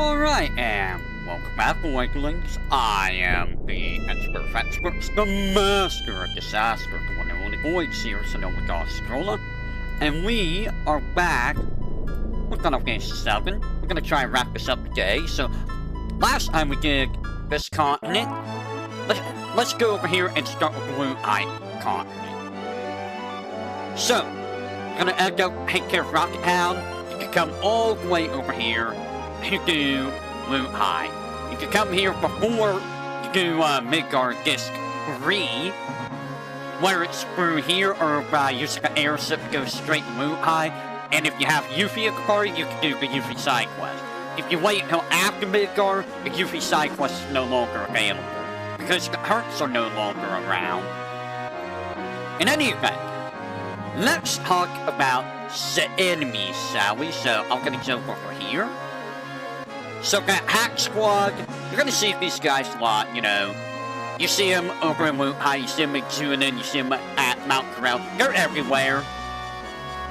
Alright, and welcome back, Voidex. I am the expert of experts, the master of disaster, the one and only Void here, so no one got Stroller. And we are back with Final Fantasy VII. We're gonna try and wrap this up today. So, last time we did this continent. Let's go over here and start with the Blue Eye continent. So, we're gonna end up take care of Rocket Town. You can come all the way over here to do Blue Eye. You can come here before you do Midgard Disc 3, where it's through here, or by using an airship to go straight to Blue Eye. And if you have Yuffie at the party, you can do the Yuffie side quest. If you wait until after Midgard, the Yuffie side quest is no longer available, because the Hertz are no longer around. In any event, let's talk about the enemies, shall we? So, I'm gonna jump over here. So, that Hack Squad, you're gonna see these guys a lot, you know. You see them over in Wutai, you see them in Junin, you see them at Mount Corral. They're everywhere.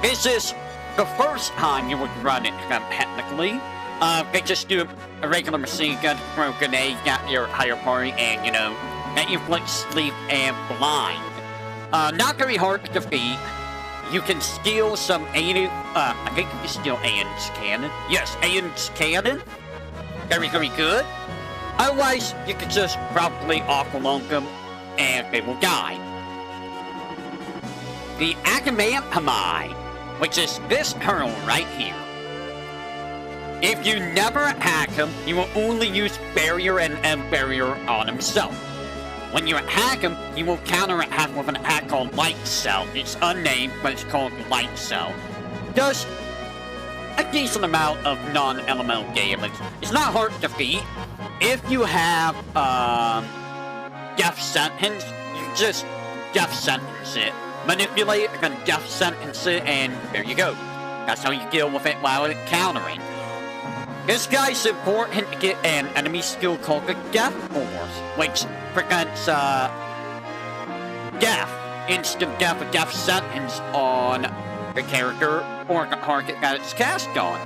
This is the first time you would run it, technically. They just do a regular machine gun, throw grenade at your higher party, and, you know, that you inflict sleep and blind. Not very hard to defeat. You can steal some Aiden, I think you can steal Aiden's cannon. Yes, Aiden's cannon. Very, very good. Otherwise, you can just probably aqualung them, and they will die. The Agamantami, which is this turtle right here. If you never attack him, you will only use Barrier and End Barrier on himself. When you attack him, you will counter-attack with an attack called Light Cell. It's unnamed, but it's called Light Cell. Does a decent amount of non-elemental damage. It's not hard to defeat. If you have Death Sentence, you just Death Sentence it. Manipulate it, and Death Sentence it, and there you go. That's how you deal with it while it's countering. This guy's important to get an enemy skill called the Death Force, which prevents death, instant death, or death sentence on the character or the target that it's cast on.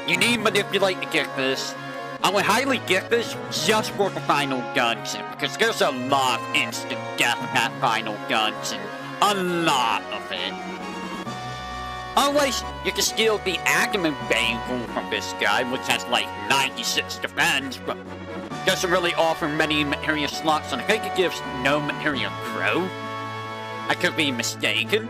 You need Manipulate to get this. I would highly get this just for the final dungeon, because there's a lot of instant death in that final dungeon. A lot of it. Otherwise, you can steal the Agamemnon Bangle from this guy, which has like 96 defense, but doesn't really offer many materia slots, and I think it gives no materia grow. I could be mistaken.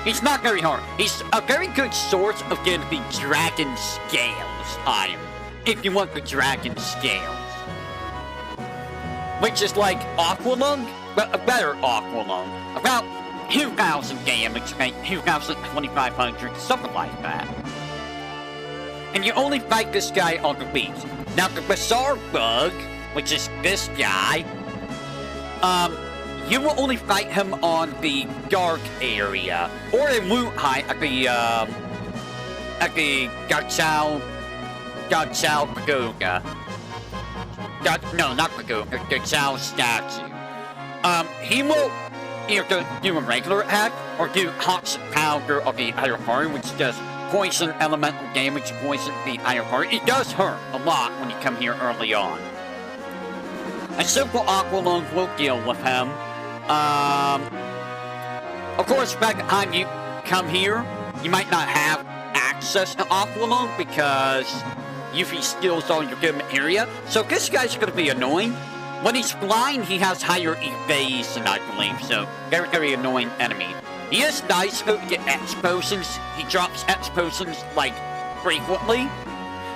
He's not very hard. He's a very good source of getting the Dragon Scales item, if you want the Dragon Scales. Which is like Aqualung, but a better Aqualung. About 2,000 damage, 2,000, 2,500, something like that. And you only fight this guy on the beach. Now the Bizarre Bug, which is this guy, you will only fight him on the dark area, or in Wutai at the Gachao Pagoda. No, not Pagoda, Gachao statue. He will either do a regular attack, or do Hot Powder of the Iron Party, which does poison elemental damage, poison the Iron Party. It does hurt a lot when you come here early on. A simple Aqualung will deal with him. Of course, by the time you come here, you might not have access to Aqualung because Yuffie steals all your good materia. So this guy's gonna be annoying. When he's blind, he has higher evasion, I believe, so very, very annoying enemy. He is nice to get X potions. He drops X potions, like, frequently.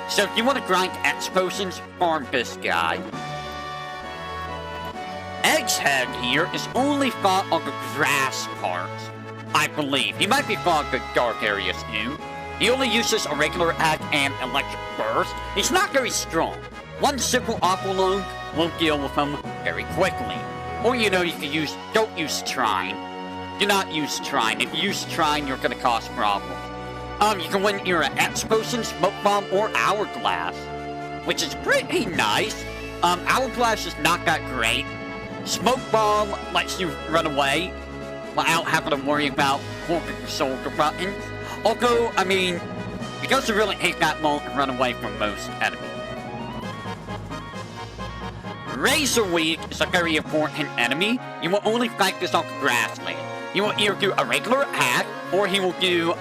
So if you want to grind X potions, farm this guy. Egghead here is only fought on the grass parts, I believe. He might be fought on the dark areas too. He only uses a regular attack and electric burst. He's not very strong. One simple Aqualung will deal with him very quickly. Or, you know, you can use, don't use Trine. Do not use Trine. If you use Trine, you're gonna cause problems. You can win either an X Potion, Smoke Bomb, or Hourglass, which is pretty nice. Hourglass is not that great. Smoke Bomb lets you run away without having to worry about holding the shoulder buttons. Although, I mean, It doesn't really take that long to run away from most enemies. Razor Weed is a very important enemy. You will only fight this on the grassland. He will either do a regular attack, or he will do,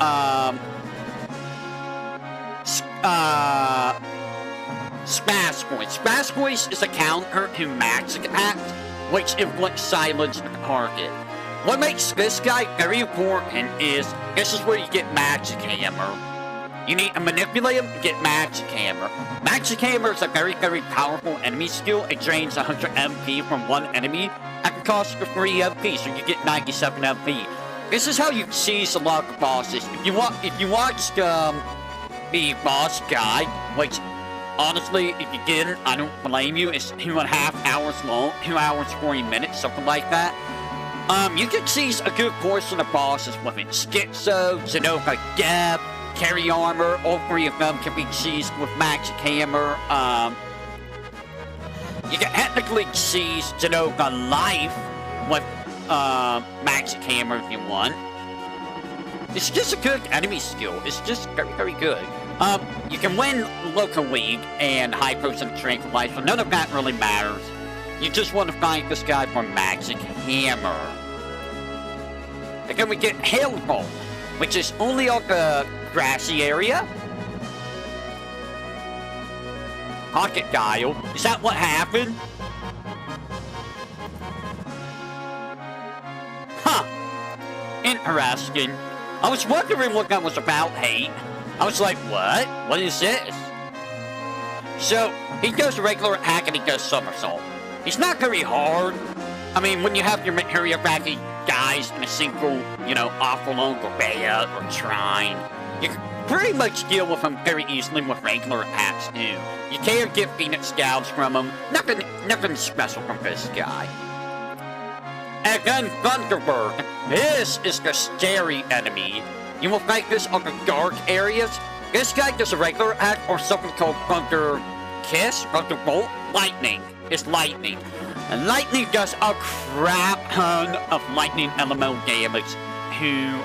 Smash Voice. Smash Voice is a counter to magic attacks, which inflicts silence on the target. What makes this guy very important is, this is where you get Magic Hammer. You need to manipulate him to get Magic Hammer. Magic Hammer is a very, very powerful enemy skill. It drains 100 MP from one enemy at the cost of 3 MP, so you get 97 MP. This is how you seize a lot of bosses. If you watched the boss guide, which honestly, if you didn't, I don't blame you. It's 2.5 hours long, 2 hours 40 minutes, something like that. You can seize a good portion of bosses with it. Schizo, Zenoka Geb, Carry Armor, all 3 of them can be seized with Magic Hammer. You can technically seize Zenoka Life with Magic Hammer if you want. It's just a good enemy skill. It's just very, very good. You can win Local League and High Potion Tranquilizer, so none of that really matters. You just want to find this guy for Magic Hammer. And then we get Hail Bolt, which is only on the grassy area. Pocket Dial. Is that what happened? Huh. Interesting. I was wondering what that was about, Hate. I was like, what? What is this? So, he does a regular attack and he does somersault. He's not very hard. I mean, when you have your material backing guys in a single, you know, Aqualung or Bea or Trine, you can pretty much deal with him very easily with regular attacks too. You can get Phoenix Gouge from him. Nothing special from this guy. And then Thunderbird. This is the scary enemy. You will fight this on the dark areas. This guy does a regular attack or something called Thunder Kiss, Thunderbolt. Lightning. It's lightning. And lightning does a crap ton of lightning elemental damage to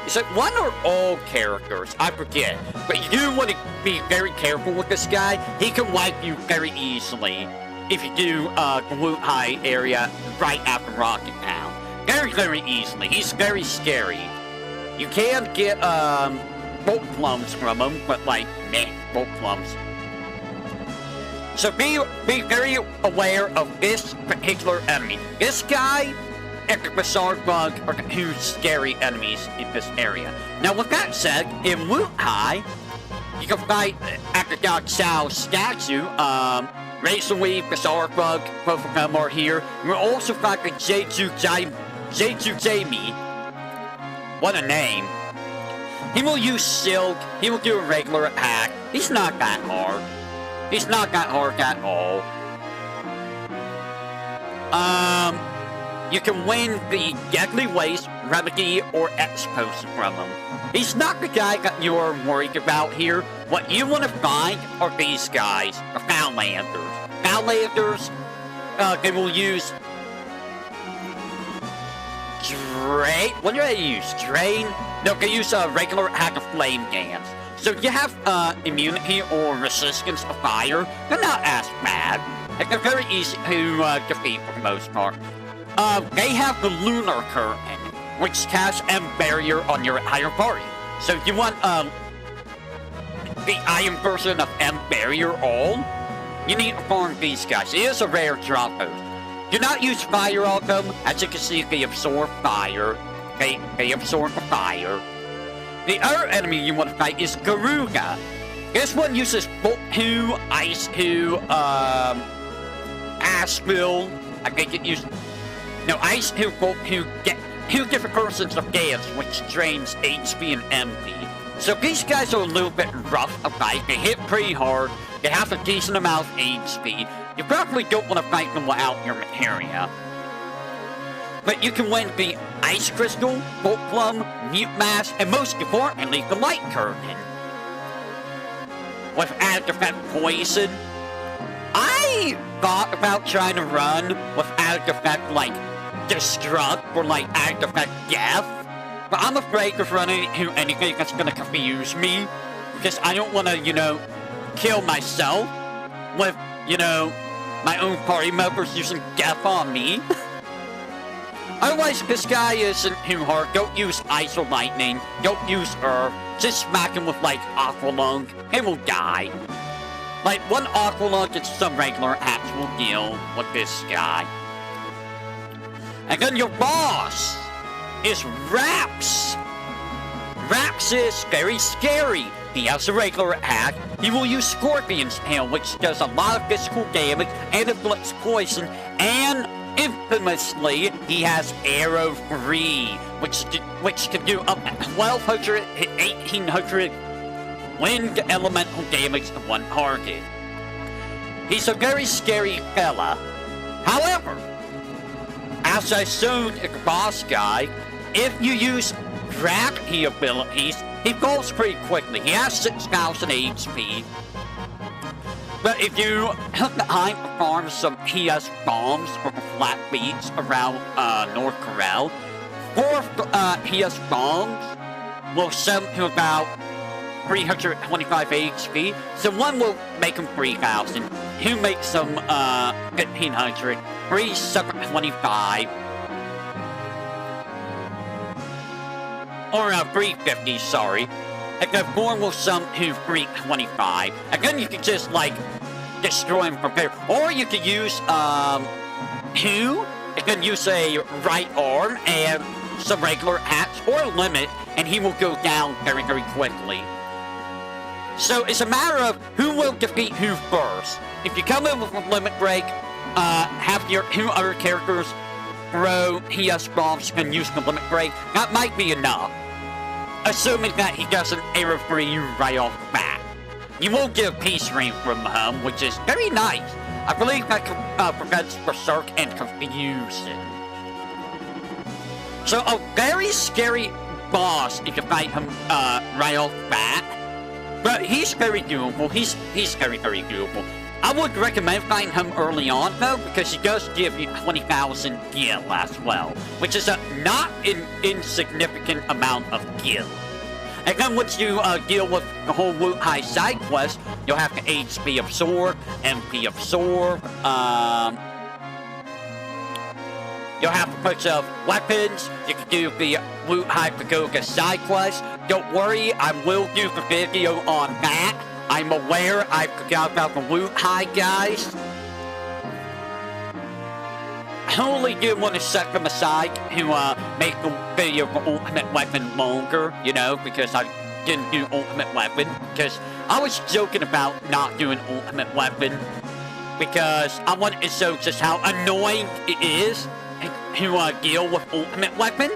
is it one or all characters? I forget. But you do want to be very careful with this guy. He can wipe you very easily if you do the Woot High area right after Rocket Town. Very, very easily. He's very scary. You can get Bolt Plums from him, but like, meh, Bolt Plums. So be very aware of this particular enemy. This guy and the Bizarre Bug are the 2 scary enemies in this area. Now with that said, in Woot High, you can fight at the God Sao statue, Razor Weave, Bizarre Bug, both of them are here. You will also fight the Jeju Jamie. What a name. He will use Silk, he will do a regular attack. He's not that hard. He's not that hard at all. You can win the Deadly Waste, Remedy, or X Potion from him. He's not the guy that you're worried about here. What you want to find are these guys, the Foullanders. Foullanders, they will use Drain. What do they use? Drain? No, they use a regular attack of Flame Dance. So you have immunity or resistance to fire. They're not as bad. Like, they're very easy to defeat for the most part. They have the Lunar Curtain, which casts M Barrier on your entire party. So if you want the iron version of M Barrier all, you need to farm these guys. It is a rare drop host. Do not use fire on them. As you can see, they absorb fire. They absorb the fire. The other enemy you want to fight is Garuga. This one uses Bolt 2, Ice 2, Asheville. I think it used... No, Ice 2, Bolt 2, get 2 different versions of Dance, which drains HP and MP. So these guys are a little bit rough to fight. They hit pretty hard. They have a decent amount of HP. You probably don't want to fight them without your materia. But you can win the Ice Crystal, Bolt Plum, Mute Mask, and most importantly, the Light Curtain. With added defense Poison. I thought about trying to run with added defense like destruct or like act effect death. But I'm afraid of running into anything that's gonna confuse me. Because I don't wanna, you know, kill myself with, you know, my own party members using death on me. Otherwise, this guy isn't too hard. Don't use ice or lightning. Don't use earth. Just smack him with, like, aqua lung. He will die. Like, one aqua lung and some regular actual deal with this guy. And then your boss is Raps. Raps is very scary. He has a regular attack. He will use Scorpion's Tail, which does a lot of physical damage and inflicts poison. And infamously, he has Arrow 3, which can do up to 1,200 to 1,800 wind elemental damage to one target. He's a very scary fella. However, as I showed the boss guy, if you use gravity abilities, he falls pretty quickly. He has 6,000 HP. But if you help behind the farm some PS bombs or flat beats around North Corral, 4 PS bombs will send to about 325 HP. So one will make him 3,000. Two makes him 1,500. 3 725. Or 350, sorry. And then 4 will sum to 325. And then you can just, like, destroy him from there. Or you could use, 2. You can use a right arm and some regular hats or a limit, and he will go down very, very quickly. So it's a matter of who will defeat who first. If you come in with a limit break, have your 2 other characters throw PS bombs and use the limit break, that might be enough. Assuming that he doesn't arrow free you right off the bat. You will get a peace ring from him, which is very nice. I believe that prevents berserk and confusion. So a very scary boss if you fight him right off the bat. But he's very doable. He's very, very doable. I would recommend fighting him early on, though, because he does give you 20,000 gil as well, which is a not insignificant amount of gil. And then once you deal with the whole Woot High side quest, you'll have to HP absorb, MP absorb, you'll have to purchase weapons, you can do the Woot High Pagoda side quest. Don't worry, I will do the video on that. I'm aware I forgot about the Woot High guys. I only did want to set them aside to make the video for Ultimate Weapon longer, you know, because I didn't do Ultimate Weapon. Because I was joking about not doing Ultimate Weapon because I wanted to show just how annoying it is to deal with Ultimate Weapon.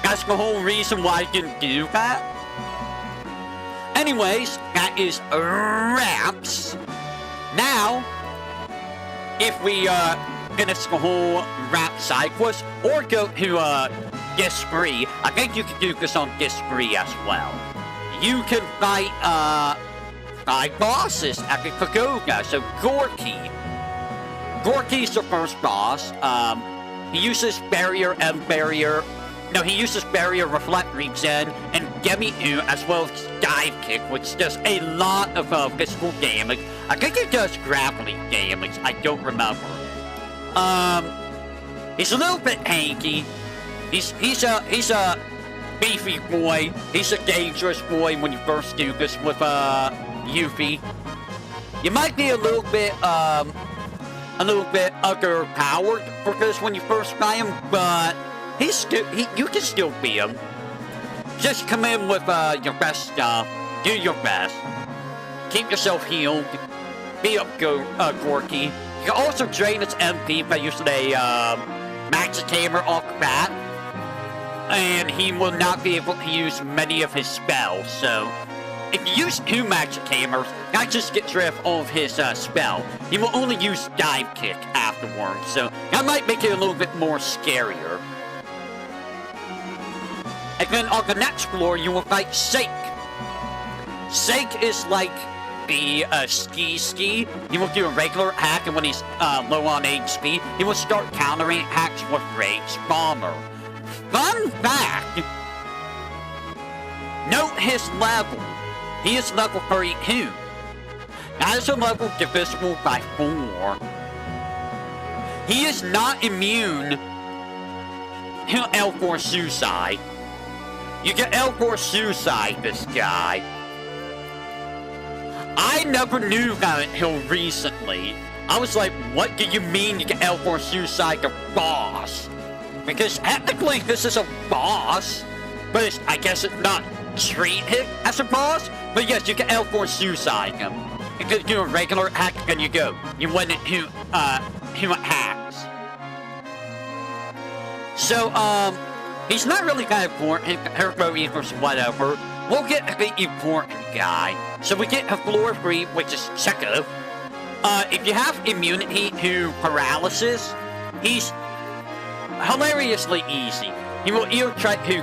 That's the whole reason why I didn't do that. Anyways, that is Raps. Now, if we finish the whole Rap side quest, or go to Disc 3, I think you can do this on Disc 3 as well. You can fight 5 bosses at the Pagoda. So Gorky. Gorky's the first boss. He uses barrier and barrier. No, he uses barrier, reflect, regen, and Gemi-U, as well as dive kick, which does a lot of physical damage. I think it does gravity damage. I don't remember. He's a little bit tanky. He's a beefy boy. He's a dangerous boy when you first do this with Yuffie. You might be a little bit underpowered for this when you first buy him, but you can still beat him. Just come in with your best stuff. Do your best. Keep yourself healed. Beat up Gorky. You can also drain its MP by using a Magic Hammer off the bat. And he will not be able to use many of his spells. So, if you use 2 Magic Hammers, that just gets rid of all of his spell. He will only use Dive Kick afterwards. So, that might make it a little bit more scarier. And then on the next floor, you will fight Sake. Sake is like be a ski. He will do a regular hack, and when he's low on HP, he will start countering hacks with Rage Bomber. Fun fact! Note his level. He is level 32. That is a level divisible by 4. He is not immune to L4 Suicide. You get L4 Suicide, this guy. I never knew that until recently. I was like, what do you mean you get L4 Suicide to boss? Because technically this is a boss, but I guess it's not treated as a boss. But yes, you get L4 Suicide him. You can do a regular hack and you go. You went into human hacks. So, he's not really that important. Herbo equals whatever. We'll get the important guy. So we get a floor 3, which is Checo. If you have immunity to paralysis, he's hilariously easy. He will either try to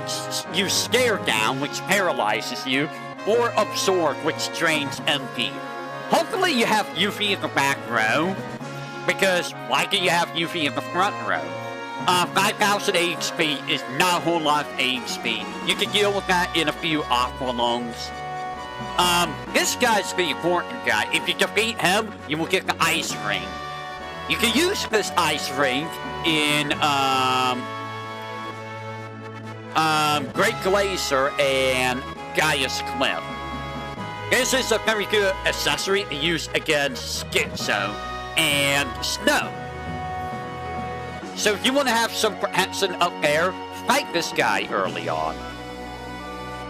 use Scare Down, which paralyzes you, or Absorb, which drains MP. Hopefully you have Yuffie in the back row, because why do you have Yuffie in the front row? 5,000 HP is not a whole lot of HP. You can deal with that in a few Aqua Lungs. This guy's the important guy. If you defeat him, you will get the Ice Ring. You can use this Ice Ring in, Great Glacier and Gaia's Cliff. This is a very good accessory to use against Schizo and Snow. So if you want to have some protection up there, fight this guy early on.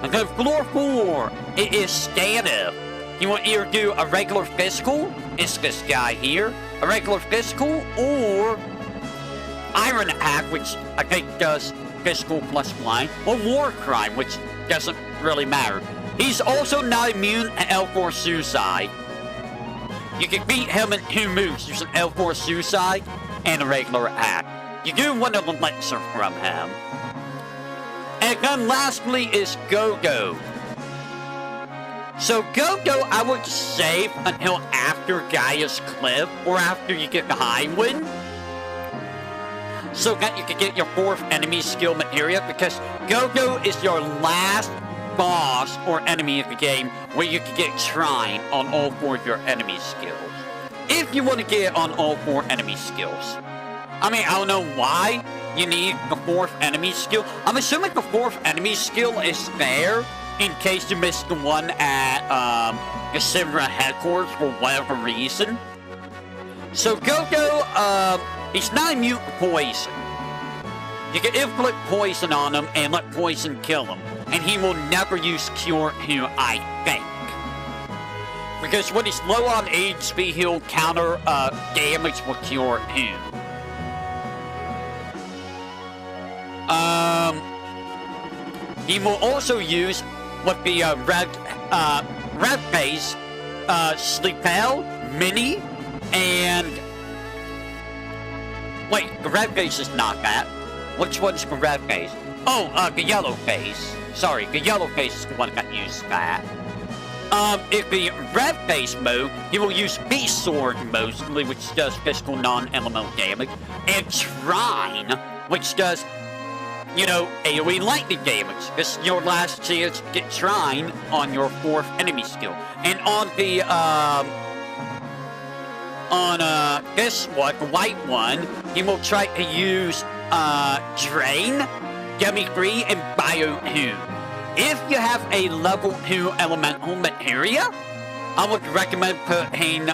And then floor 4, it is Staniff. You want to either do a regular physical, it's this guy here, a regular physical, or Iron Attack, which I think does physical plus blind, or War Crime, which doesn't really matter. He's also not immune to L4 Suicide. You can beat him in 2 moves using L4 Suicide and a regular attack. You do want an elixir from him. And then lastly is Go-Go. So Go-Go I would save until after Gaia's Cliff or after you get the High Wind, so that you can get your 4th enemy skill materia, because Go-Go is your last boss or enemy of the game where you can get Shrine on all 4 of your enemy skills. If you want to get it on all 4 enemy skills. I mean, I don't know why you need the 4th enemy skill. I'm assuming the 4th enemy skill is there in case you missed the one at the Simra headquarters for whatever reason. So Go-Go, he's not immune to poison. You can inflict poison on him and let poison kill him. And he will never use Cure 2, I think. Because when he's low on HP, he'll counter damage with Cure 2. He will also use with the red phase, Sleepel, Mini, and wait, the red phase is not that. Which one's the red phase? Oh, the yellow phase. Sorry, the yellow phase is the one that uses that. In the red phase mode, he will use Beast Sword mostly, which does physical non-elemental damage, and Shrine, which does, you know, AoE lightning damage. This is your last chance to get Shrine on your 4th enemy skill. And on the, this one, the white one, he will try to use, Drain, Gemi-Free, and Bio 2. If you have a level 2 elemental materia, I would recommend putting,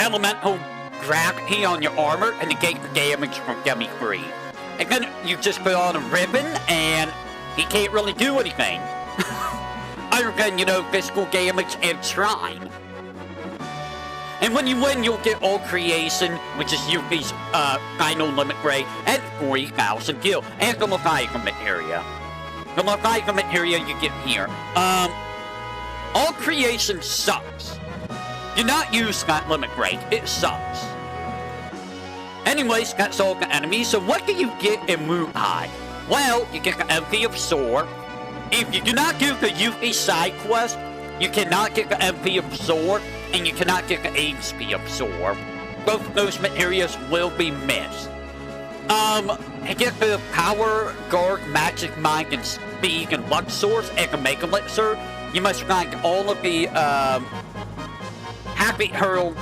elemental Gravity on your armor and negate the damage from Gemi-Free. And then you just put on a ribbon and he can't really do anything. Other than, you know, physical damage and Shrine. And when you win, you'll get All Creation, which is Yuffie's final limit grade, at 40,000 gil, and the Leviathan materia. The Leviathan materia you get here. All Creation sucks. Do not use that limit grade, it sucks. Anyways, that's all the enemies, so what do you get in Wutai? Well, you get the Empty of Sword, if you do not do the UV side quest, you cannot get the MP absorb, and you cannot get the HP absorb. Both of those materials will be missed. To get the power, guard, magic, mind, and speed, and luck source, and the Mega Elixir, you must find all of the, Happy Hurl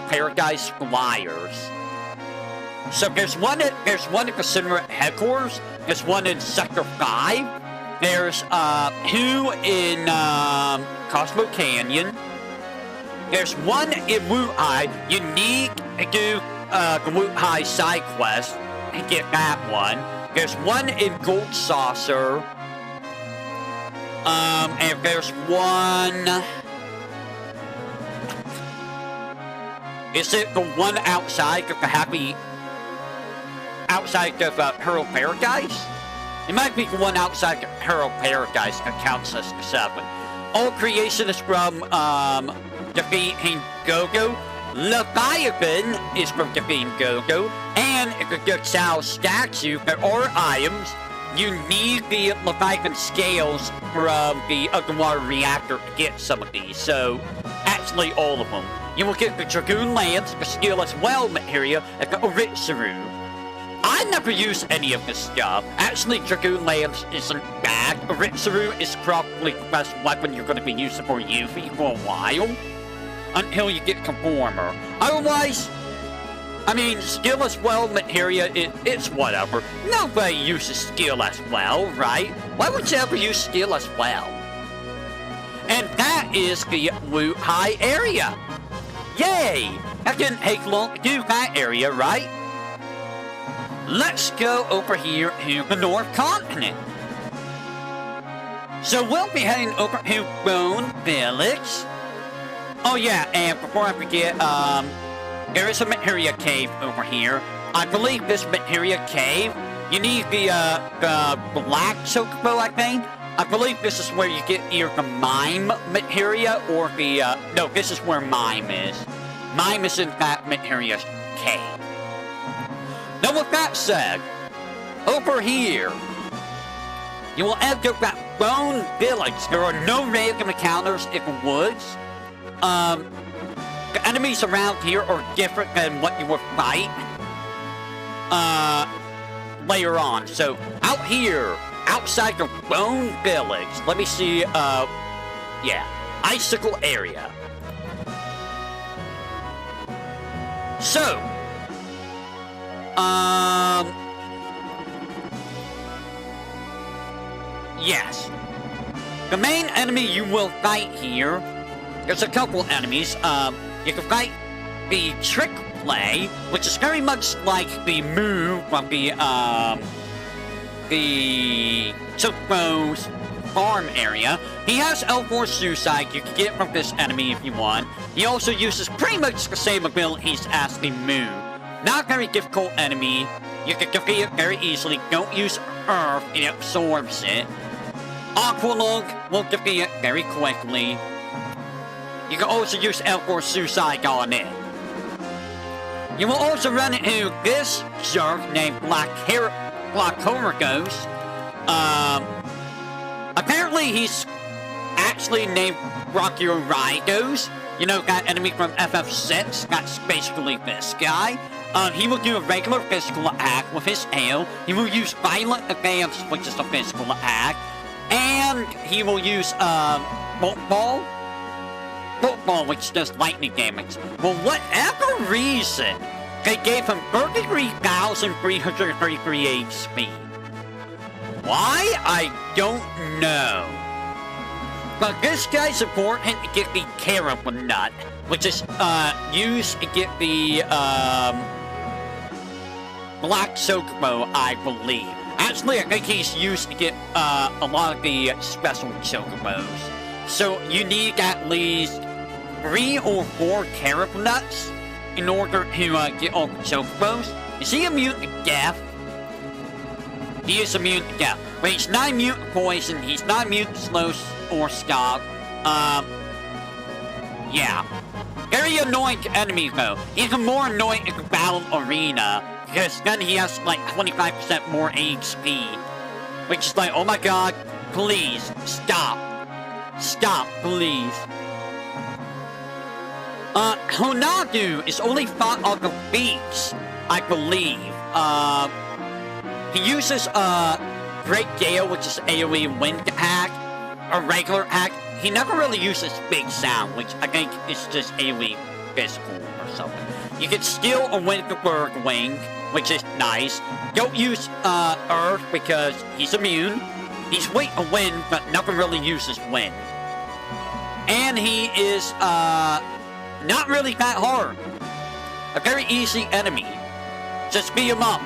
Paradise Flyers. So there's one at the center at headquarters, there's one in Sector 5, there's, 2 in, Cosmo Canyon, there's one in Wuhai. You need to do, the Wuhai side quest and get that one. There's one in Gold Saucer. And there's one... Is it the one outside of the outside of Hurl Paradise? It might be the one outside of Hurl Paradise that counts as the 7. All creation is from, defeating Gogo. Leviathan is from defeating Gogo. And if you get Sao statue, there are items. You need the Leviathan scales from the underwater reactor to get some of these. So, actually all of them. You will get the Dragoon Lance, the skill as well material, and the Oritsaru. I never use any of this stuff. Actually, Dragoon Lance isn't bad. Oritsaru is probably the best weapon you're going to be using for Yuffie for a while. Until you get Conformer. Otherwise, I mean, skill as well materia, it's whatever. Nobody uses skill as well, right? Why would you ever use skill as well? And that is the Wuhai area. Yay! That didn't take long to do that area, right? Let's go over here to the North Continent. So we'll be heading over to Bone Village. Oh yeah, and before I forget, there is a materia cave over here. I believe this materia cave, you need the black chocobo, I think. I believe this is where you get either the mime materia or the, no, this is where mime is. Mime is in that materia cave. Now with that said, over here, you will enter that Bone Village. There are no random encounters in the woods. The enemies around here are different than what you will fight, later on. So, out here, outside the Bone Village, let me see, yeah, Icicle area. So, yes. The main enemy you will fight here, there's a couple enemies. You can fight the Trick Play, which is very much like the move from the Chocobo's farm area. He has L4 Suicide. You can get it from this enemy if you want. He also uses pretty much the same abilities as the move. Not a very difficult enemy. You can defeat it very easily. Don't use Earth, it absorbs it. Aqualung will defeat it very quickly. You can also use L4 Suicide on it. You will also run into this shark named Black Horagos. Apparently he's actually named Brachiorydos. You know, that enemy from FF6, that's basically this guy. He will do a regular physical attack with his tail. He will use Violent Advance, which is a physical attack. And he will use, Bolt Ball, which does lightning damage. For whatever reason, they gave him 33,333 HP. Why? I don't know. But this guy's important to get the Carob Nut, which is, used to get the, Black Chocobo, I believe. Actually, I think he's used to get, a lot of the special Chocobos. So, you need at least 3 or 4 Carob Nuts in order to, get all the Chocobos. Is he immune to death? He is immune to death. But he's not immune to poison, he's not immune to slow or stop. Yeah. Very annoying enemy though. Even more annoying in the battle arena, because then he has like 25% more HP. which is like, oh my god, please, stop. Stop, please. Honadu is only fought on the beach, I believe. He uses, Great Gale, which is AoE wind attack, or regular attack. He never really uses Big Sound, which I think is just AoE physical or something. You can steal a Windberg Wing, which is nice. Don't use, Earth because he's immune. He's weak to wind, but never really uses wind. And he is, not really that hard. A very easy enemy. Just beat him up.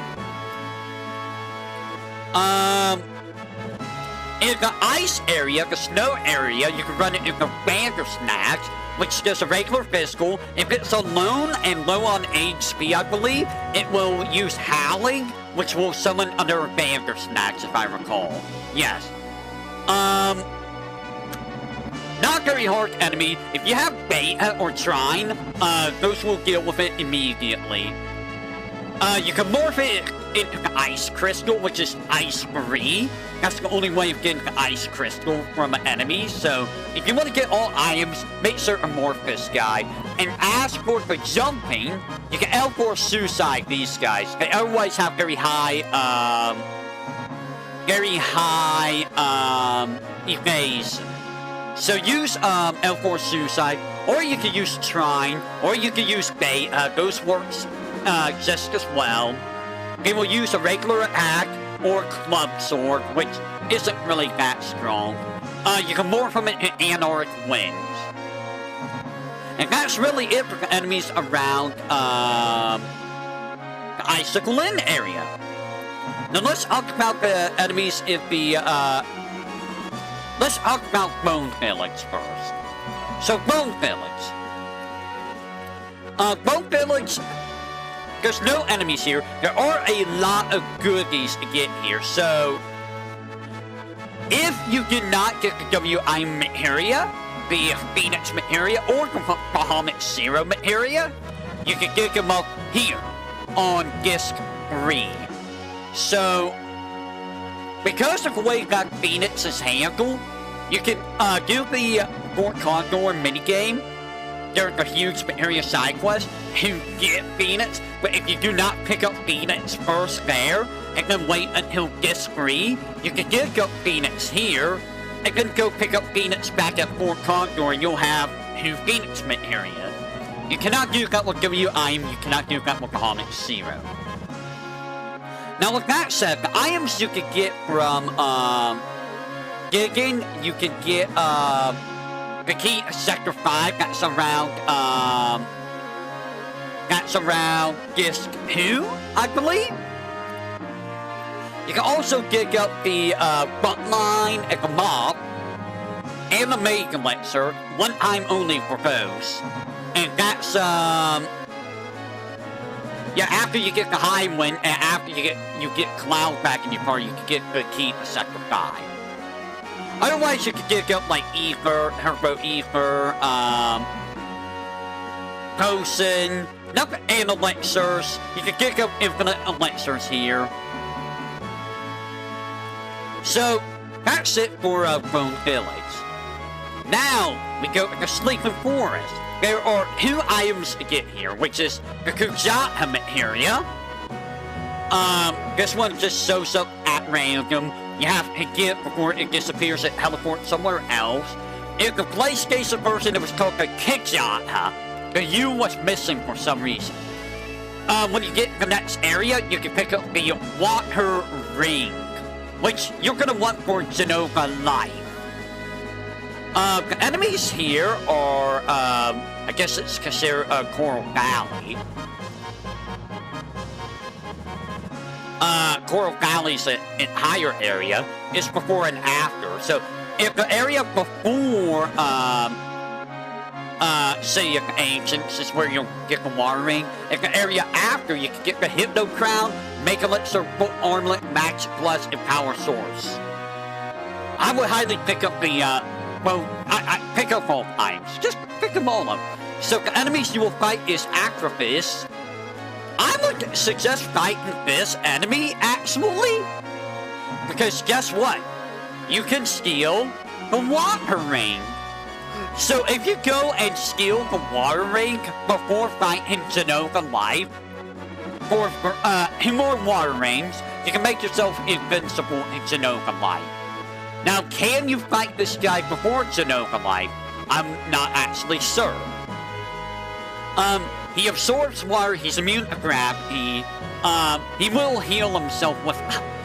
In the ice area, the snow area, you can run it in the Bandersnatch, which does a regular physical. If it's alone and low on HP, I believe, it will use Howling, which will summon another Bandersnatch, if I recall. Yes. Not very hard enemy. If you have Beta or Trine, those will deal with it immediately. You can morph it into the Ice Crystal, which is ice-free. That's the only way of getting the Ice Crystal from an enemy. So, if you want to get all items, make sure to morph this guy. And as for the jumping, you can L4 Suicide these guys. They otherwise have very high, evasion. So use, L4 Suicide, or you can use Trine, or you can use Beta. Those works, just as well. They will use a regular attack or club sword, which isn't really that strong. You can morph them into Anarch Winds. And that's really it for the enemies around, the Icicle Inn area. Now let's talk about the enemies in the, let's talk about Bone Village first. So, Bone Village. Bone Village, there's no enemies here. There are a lot of goodies to get here. So, if you did not get the WI materia, the Phoenix materia, or the Bahamut Zero materia, you can get them up here on Disc 3. So, because of the way that Phoenix is handled, you can do the Fort Condor minigame. There's a huge area side quest to get Phoenix, but if you do not pick up Phoenix first there, and then wait until Disc 3, you can get up Phoenix here, and then go pick up Phoenix back at Fort Condor, and you'll have 2 Phoenix materia. You cannot do that with WIM, you cannot do that with Bahamut Zero. Now with that said, the items you can get from, Gigging, you can get, the key to Sector 5, that's around Disc 2, I believe. You can also dig up the, front line at the mob, and the Mega Elixir, one time only for those. And that's, yeah, after you get the High Wind, and after you get Cloud back in your party, you can get the key to Sector 5. Otherwise, you can dig up, like, Ether, Herbo Ether, Potion, nothing, and Elixirs. You can dig up infinite Elixirs here. So, that's it for, Bone Village. Now, we go to the Sleeping Forest. There are 2 items to get here, which is the Kujata materia. This one just shows up at random. You have to get before it disappears and teleports somewhere else. In the PlayStation version, it was called the Kujata. The U was missing for some reason. When you get to the next area, you can pick up the Water Ring, which you're gonna want for Genova Life. The enemies here are, I guess it's considered, Coral Valley. Coral Valley's an higher area. It's before and after. So, if the area before, City of Ancients is where you'll get the Water Ring. If the area after, you can get the Hypno Crown, Mega Elixir, Full Armlet, Magic Plus, and Power Source. I would highly pick up the, well, I pick up all items. Just pick them all up. So the enemies you will fight is I would suggest fighting this enemy, actually. Because guess what? You can steal the water ring. So if you go and steal the water ring before fighting Zenova Life, for more water rings, you can make yourself invincible in Zenova Life. Now, can you fight this guy before Zenova Life? I'm not actually sure. He absorbs water, he's immune to gravity, he will heal himself with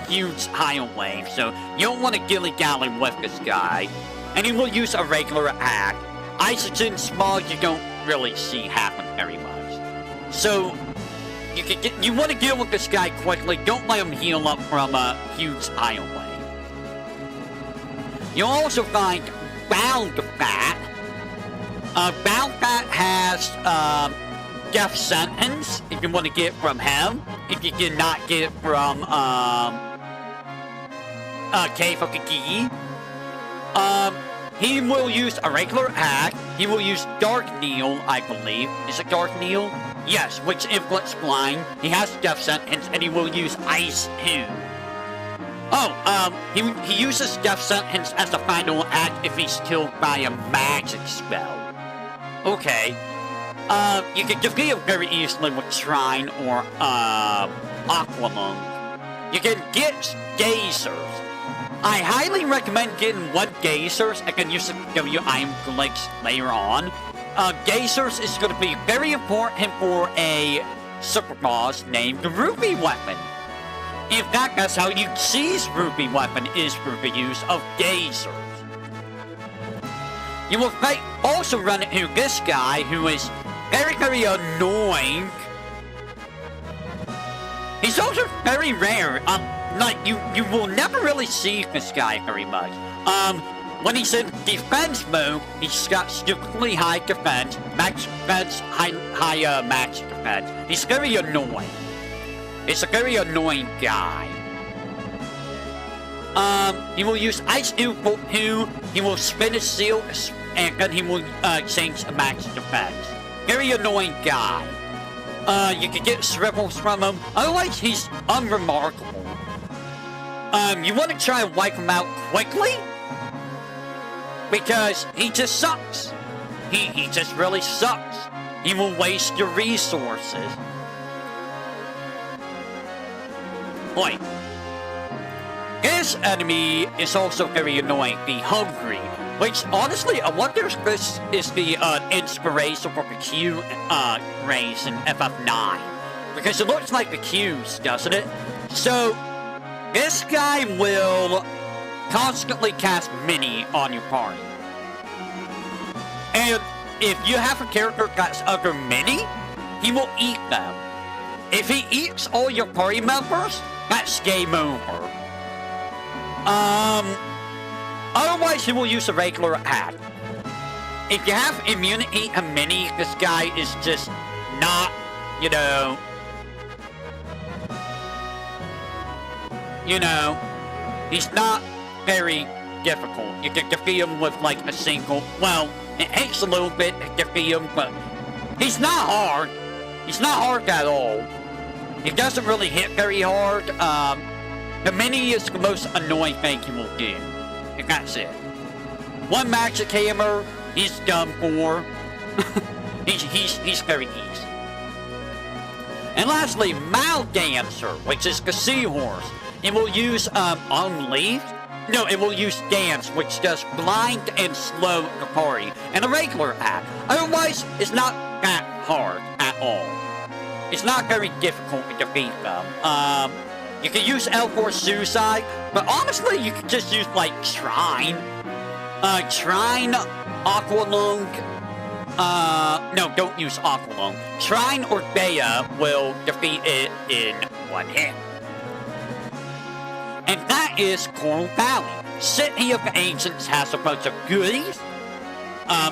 huge tidal wave, so you don't want to gilly-gally with this guy. And he will use a regular attack. Isogen smog you don't really see happen very much. So, you want to deal with this guy quickly, don't let him heal up from a huge tidal wave. You'll also find Bound Fat. Bound Fat has, death sentence, if you want to get it from him. If you cannot get it from, Cave of the Key. He will use a regular attack. He will use Dark Kneel, I believe. Is it Dark Kneel? Yes, which inflicts blind. He has death sentence, and he will use Ice too. Oh, he uses death sentence as the final act if he's killed by a magic spell. Okay. You can defeat him very easily with Shrine or, Aqualung. You can get Gazers. I highly recommend getting one Gazers. I can use it to give you Iron Glicks later on. Gazers is going to be very important for a super boss named the Ruby Weapon. In fact, that's how you seize Ruby Weapon, is through the use of Gazers. You will also run into this guy who is very, very annoying. He's also very rare. Like, you will never really see this guy very much. When he's in defense mode, he's got stupidly high defense, max defense, high max defense. He's very annoying. It's a very annoying guy. He will use Ice Input 2, he will spin his seal, and then he will change the max defense. Very annoying guy. You can get shrivels from him, otherwise he's unremarkable. You want to try and wipe him out quickly? Because he just sucks. He just really sucks. He will waste your resources. Wait. This enemy is also very annoying, the Hungry. Which, honestly, I wonder if this is the inspiration for the Q race in FF9. Because it looks like the Q's, doesn't it? So, this guy will constantly cast Mini on your party. And if you have a character that's under Mini, he will eat them. If he eats all your party members, that's game over. Otherwise, he will use a regular attack. If you have immunity to Mini, this guy is just not, he's not very difficult. You can defeat him with, like, a single... Well, it takes a little bit to defeat him, but he's not hard. He's not hard at all. He doesn't really hit very hard. The Mini is the most annoying thing he will do. And that's it. One magic hammer, he's done for. he's very easy. And lastly, Maldancer, which is the seahorse. It will use, Unleashed? No, it will use Dance, which does blind and slow the party, and a regular attack. Otherwise, it's not that hard at all. It's not very difficult to defeat them. You can use L4 Suicide, but honestly, you can just use, like, Shrine. Shrine, Aqualung, no, don't use Aqualung. Shrine or Bea will defeat it in one hit. And that is Coral Valley. City of the Ancients has a bunch of goodies.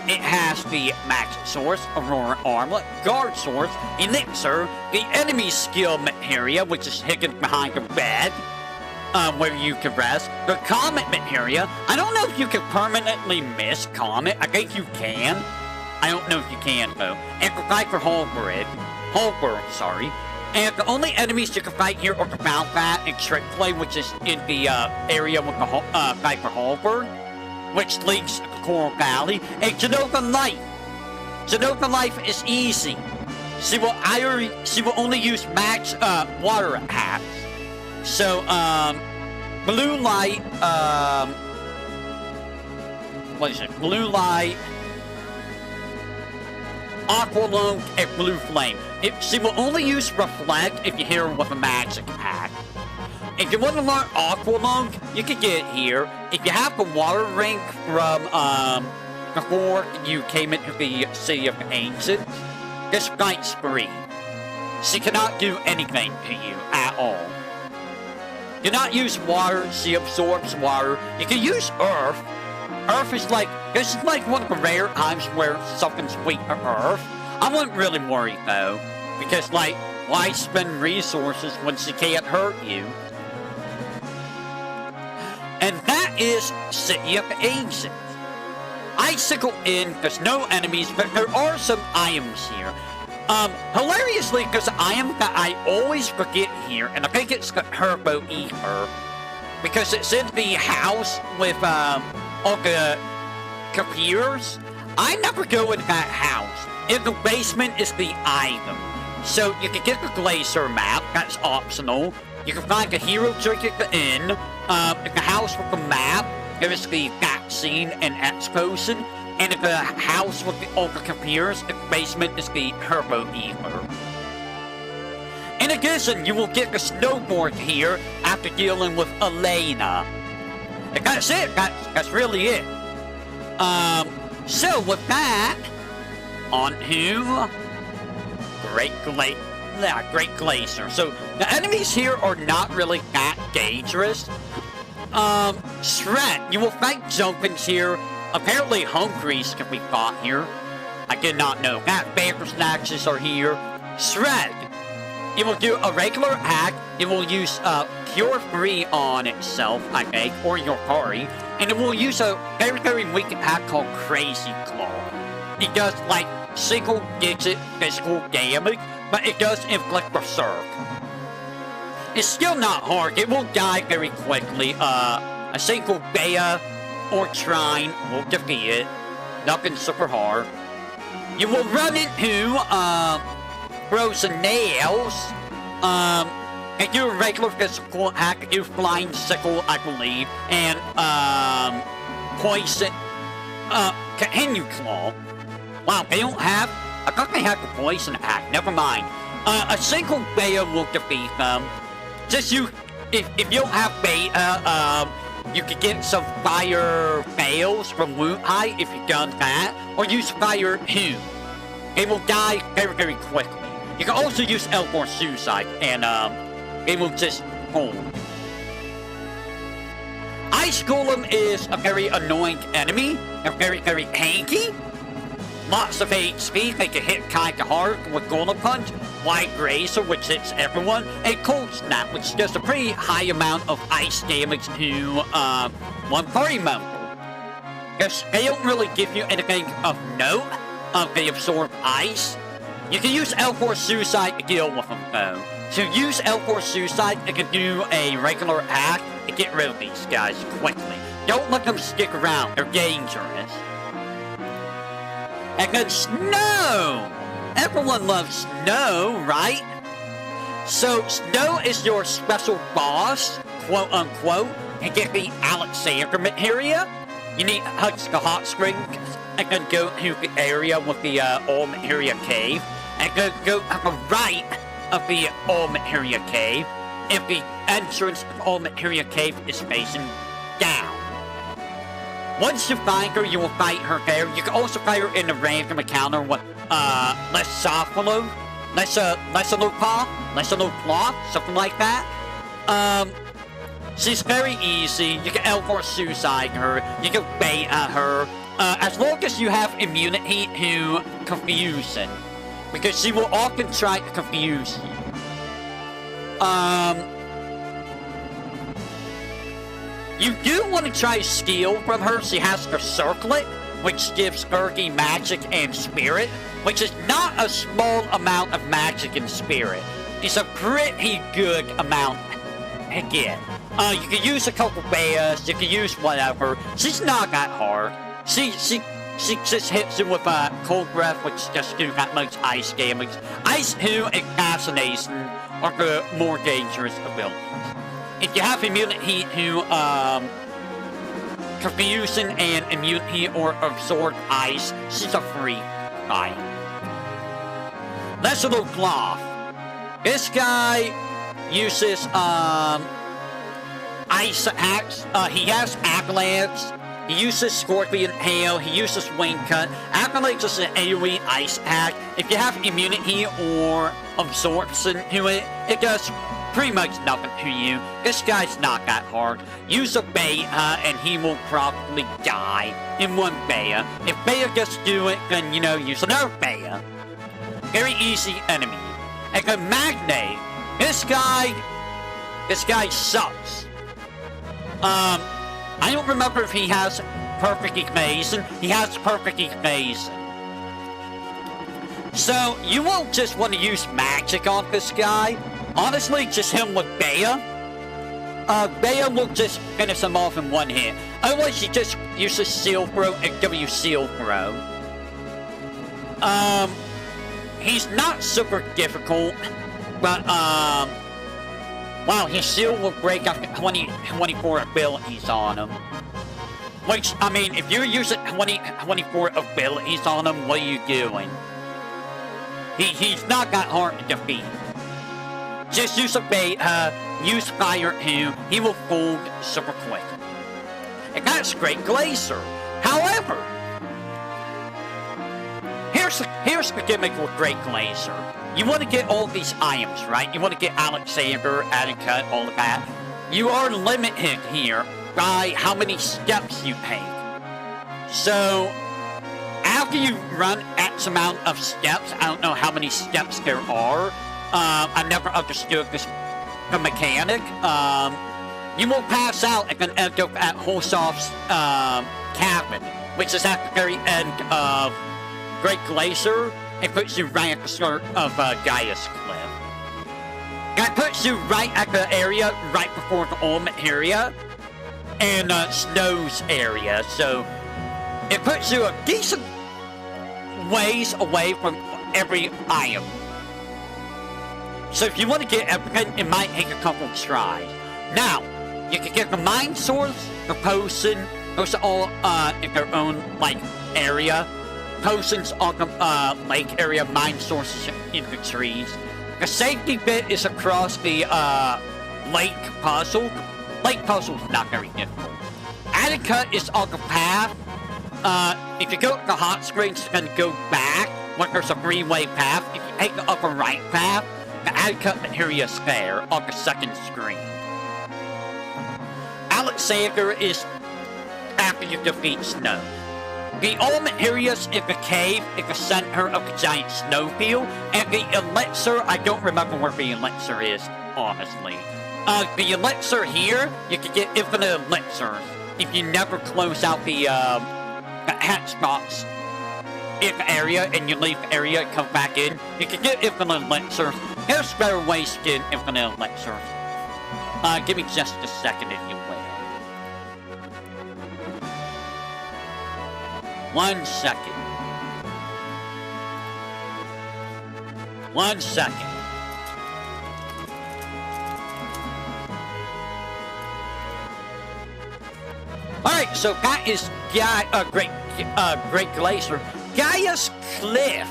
It has the Magic Source, Aurora Armlet, Guard Source, Elixir, the enemy skill materia, which is hidden behind the bed, where you can rest, the Comet materia. I don't know if you can permanently miss Comet. I think you can. I don't know if you can, though. And the Viper Holberg, And the only enemies you can fight here are the Malfat and Trick Play, which is in the area with the Viper Halberd, which links the Coral Valley. And Genova Life. Genova Life is easy. She will only use max water hats. So Blue Light, what is it? Blue Light, Aqua Lung, and Blue Flame. She will only use Reflect if you hit her with a magic attack. If you want to learn Aqua Lung, you can get it here. If you have the water ring from before you came into the City of Ancient, this fight's free. She cannot do anything to you at all. Do not use water, she absorbs water. You can use Earth. Earth is like, this is like one of the rare times where something's weak to Earth. I wouldn't really worry though, because like, why spend resources when she can't hurt you? And that is City of Ancient. Icicle Inn, there's no enemies, but there are some items here. Hilariously, because the item that I always forget here, and I think it's the Turbo Ether, because it's in the house with all the computers. I never go in that house. In the basement is the item. So you can get the Glacier map, that's optional. You can find the hero drink at the inn. In the house with the map, there is the vaccine and X potion. And in the house with all the computers, in the basement is the Turbo Ether. In addition, you will get the snowboard here after dealing with Elena. And that's it. That's really it. So with that, on to Great Glacier. So the enemies here are not really that dangerous. Shred, you will fight Jumpins here. Apparently Hungries can be fought here. I did not know that. Bandersnatches are here. Shred, you will do a regular attack. It will use Cure Free on itself, I think, or your party. And it will use a very, very weak attack called Crazy Claw. It does like single digit physical damage, but it does inflict Berserk. It's still not hard. It will die very quickly. A single Bea or Trine will defeat it. Nothing super hard. You will run into Frozen Nails. And do a regular physical attack, do Flying Sickle, I believe, and Poison, Continue Claw. Wow, they don't have, I thought they had the Poison attack, never mind. A single Bea will defeat them. Just if you don't have Beta, you can get some Fire Fails from Wound High if you've done that, or use Fire 2. They will die very, very quickly. You can also use L4 Suicide, and they will just hold. Ice Golem is a very annoying enemy, and very, very tanky. Lots of HP, they can hit kinda hard with Golem Punch, Wide Razor, which hits everyone, and Cold Snap, which does a pretty high amount of ice damage to one party member. Because they don't really give you anything of note, they absorb ice. You can use L4 Suicide to deal with them though. To use L4 Suicide, it can do a regular attack to get rid of these guys quickly. Don't let them stick around, they're dangerous. And then Snow! Everyone loves Snow, right? So Snow is your special boss, quote unquote, and get the Alexander materia. You need to touch the hot springs and then go to the area with the old materia cave. And then go to the right of the old materia cave if the entrance of the old materia cave is facing down. Once you find her, you will fight her there. You can also fight her in a random encounter with Lesopolo, Lesolopla, something like that. She's very easy. You can L4 Suicide her. You can bait at her. As long as you have immunity to confusion. Because she will often try to confuse you. You do want to try to steal from her. She has her Circlet, which gives Ergy magic and spirit, which is not a small amount of magic and spirit. is a pretty good amount to get. You can use a couple bears, you can use whatever. She's not that hard. She just hits you with a cold breath, which just do that much ice damage. Ice 2 and assassination are the more dangerous abilities. If you have immunity to confusion and immunity or absorb ice, she's a free guy. Let's look Cloth. This guy uses ice attacks. He has avalanche. He uses Scorpion Hail. He uses Wing Cut. Avalanche is an AoE ice attack. If you have immunity or absorption to it, it does pretty much nothing to you. This guy's not that hard. Use a Beta and he will probably die in one Beta. If Beta gets to it, then, you know, use another Beta. Very easy enemy. And the Magnate. This guy sucks. I don't remember if he has perfect evasion. He has perfect evasion. So, you won't just want to use magic on this guy. Honestly, just him with Bea. Bea will just finish him off in one hit. Otherwise, he just uses Seal Throw and W Seal Throw. He's not super difficult, but, wow, his shield will break after 24 abilities on him. Which, I mean, if you're using 24 abilities on him, what are you doing? He's not that hard to defeat. Just use a Beta, use Fire 2, he will fold super quick. And that's Great Glacier. However, here's the gimmick with Great Glacier. You want to get all these items, right? You want to get Alexander, Attica, all of that. You are limited here by how many steps you take. So, after you run X amount of steps, I don't know how many steps there are. I never understood the mechanic. You will pass out and then end up at Holsoft's cabin, which is at the very end of Great Glacier. It puts you right at the start of Gaia's Cliff. That puts you right at the area right before the Ultimate area and Snow's area. So it puts you a decent ways away from every item. So if you want to get everything, it might take a couple of tries. Now, you can get the Mind Source, the Potion. Those are all in their own like area. Potions on the lake area, Mind Sources in the trees. The safety bit is across the lake puzzle. Lake puzzle is not very difficult. Attica is on the path. If you go to the hot springs, you can go back when there's a three-way path. If you take the upper right path, the Attica area is there on the second screen. Alexander is after you defeat Snow. The ultimate areas in the cave in the center of the giant snowfield, and the elixir, I don't remember where the elixir is, honestly. The elixir here, you can get infinite elixirs if you never close out the hatch spots in the area and you leave the area and come back in. You can get infinite elixirs. There's better ways to get infinite elixirs. Give me just a second if you will. 1 second. 1 second. Alright, so that is Great Glacier. Gaia's Cliff.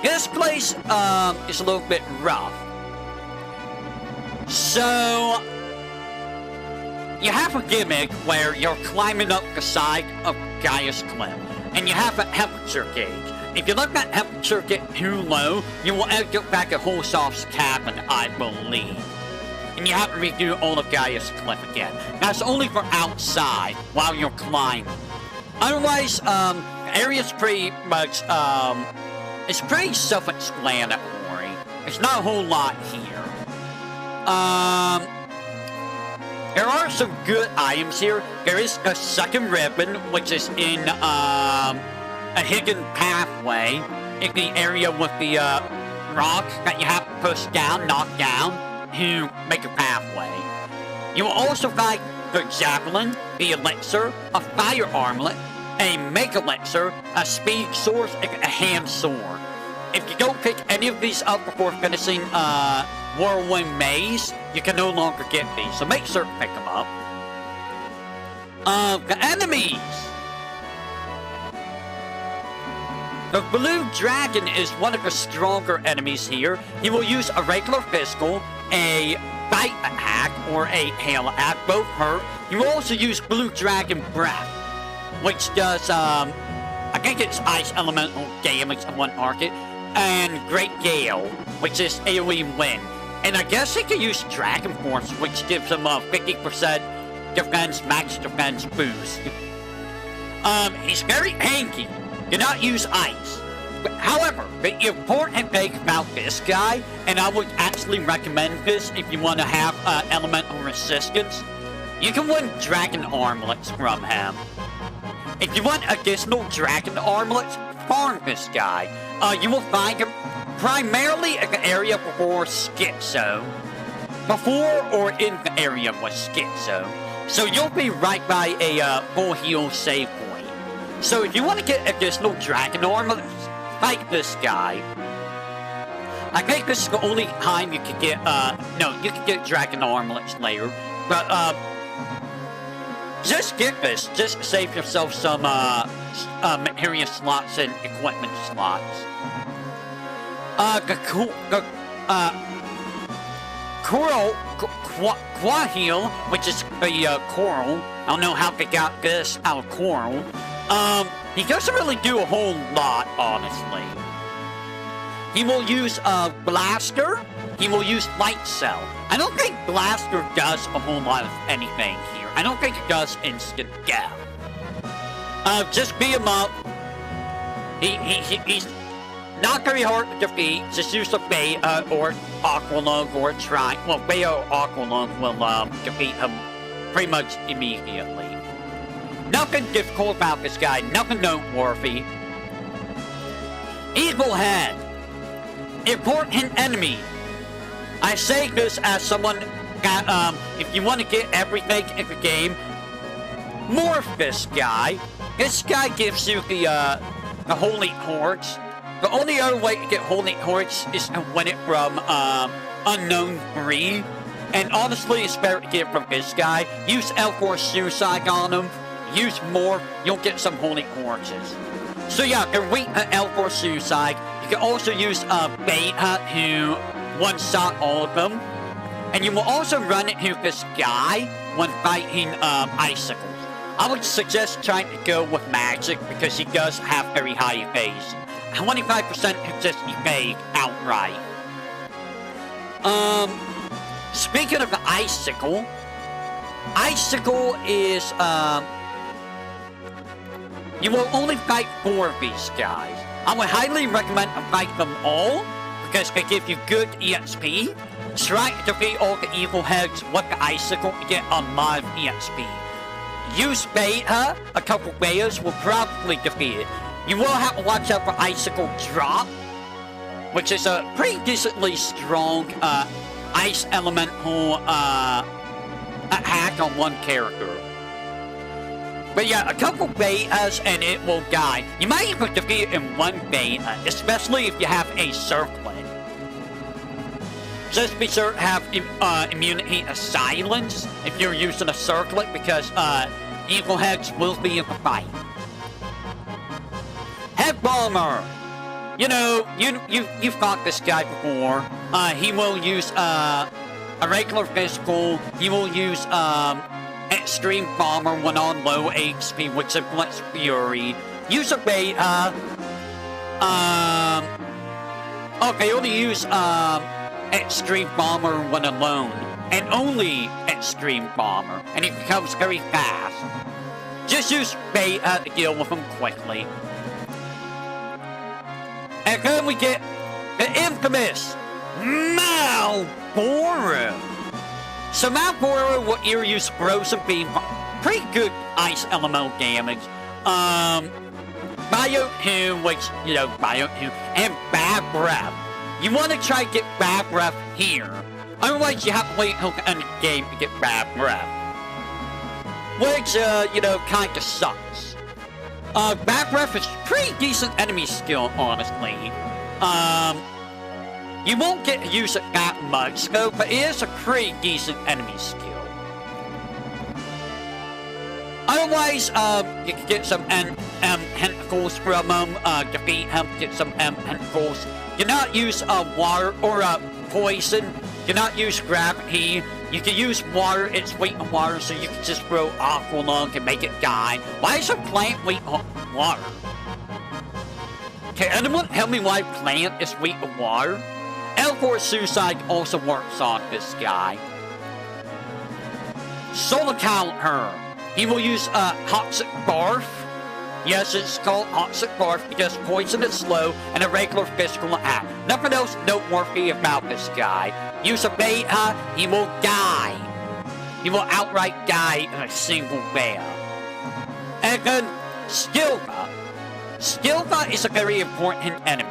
This place is a little bit rough. So you have a gimmick where you're climbing up the side of Gaia's Cliff, and you have a temperature gauge. If you let that temperature get too low, you will end up back at Holsoft's cabin, I believe. And you have to redo all of Gaia's Cliff again. That's only for outside, while you're climbing. Otherwise, the area's pretty much, it's pretty self-explanatory. There's not a whole lot here. There are some good items here. There is a second ribbon, which is in a hidden pathway in the area with the rocks that you have to push down, knock down, to make a pathway. You will also find the javelin, the elixir, a fire armlet, a mega elixir, a speed sword, and a hand sword. If you don't pick any of these up before finishing Whirlwind Maze, you can no longer get these, so make sure to pick them up. The enemies! The Blue Dragon is one of the stronger enemies here. He will use a regular physical, a bite attack, or a hail attack, both hurt. You will also use Blue Dragon Breath, which does, I think it's ice elemental damage in one target, and Great Gale, which is AoE wind. And I guess he can use Dragon Force, which gives him a 50% defense, max defense boost. He's very tanky. Do not use ice. However, the important thing about this guy, and I would actually recommend this if you want to have elemental resistance, you can win Dragon Armlets from him. If you want additional Dragon Armlets, farm this guy. You will find him primarily in the area before Schizo. Before or in the area with Schizo. So you'll be right by a full heal save point. So if you want to get additional Dragon Armlets, fight this guy. I think this is the only time you can get, no, you can get Dragon Armlets later. But, just get this. Just save yourself some, material slots and equipment slots. Quahil, which is the, coral. I don't know how they got this out of coral. He doesn't really do a whole lot, honestly. He will use, Blaster. He will use Light Cell. I don't think Blaster does a whole lot of anything here. I don't think it does instant death. Just beat him up. He's not very hard to defeat. Just use a Beta or Aqualung or Tri. Well, Beta or Aqualung will, defeat him pretty much immediately. Nothing difficult about this guy, nothing noteworthy. Evil Head. Important enemy. I say this as someone that, if you want to get everything in the game, morph this guy. This guy gives you the Holy Hordes. The only other way to get Holy Hordes is to win it from, Unknown Breed. And honestly, it's better to get it from this guy. Use L4 Suicide on him. Use more, you'll get some Holy Hordes. So yeah, you can wait L4 Suicide. You can also use Beta to one-shot all of them. And you will also run into this guy when fighting icicles. I would suggest trying to go with magic because he does have very high evasion. 25% can just evade outright. Speaking of the icicle is you will only fight 4 of these guys. I would highly recommend to fight them all because they give you good EXP. Try to defeat all the evil heads with the icicle to get a lot of EXP. Use Beta, a couple Betas will probably defeat it. You will have to watch out for Icicle Drop, which is a pretty decently strong ice elemental attack on one character. But yeah, a couple Betas and it will die. You might even defeat it in one Beta, especially if you have a Circlet. Just be sure to have immunity to silence if you're using a Circlet because evil heads will be in the fight. Head Bomber! You know, you've fought this guy before. He will use a regular physical. He will use Extreme Bomber when on low HP, which is Blitz Fury. Use a Beta. Okay, only use Extreme Bomber when alone. And only Extreme Bomber. And he becomes very fast. Just use Beta to deal with him quickly. And then we get the infamous Malboro. So Malboro will use Frozen Beam, pretty good ice elemental damage. Bio 2, which, you know, Bio 2, and Bad Breath. you want to try to get bad breath here. Otherwise, you have to wait until the end of the game to get bad breath. Which, you know, kinda sucks. Bad breath is pretty decent enemy skill, honestly. You won't get to use it that much, though, but it is a pretty decent enemy skill. Otherwise, you can get some tentacles from them, defeat him, get some tentacles. Do not use water or poison. Do not use gravity. You can use water, it's weak in water, so you can just throw aqua lung and make it die. Why is a plant weak in water? Can anyone tell me why plant is weak in water? L4 Suicide also works on this guy. Solar Counter. He will use Toxic Barf. Yes, it's called Toxic Barf because poison is slow and a regular physical attack. Nothing else noteworthy about this guy. Use a beta, he will die. He will outright die in a single bear. And then Stilva. Stilva is a very important enemy.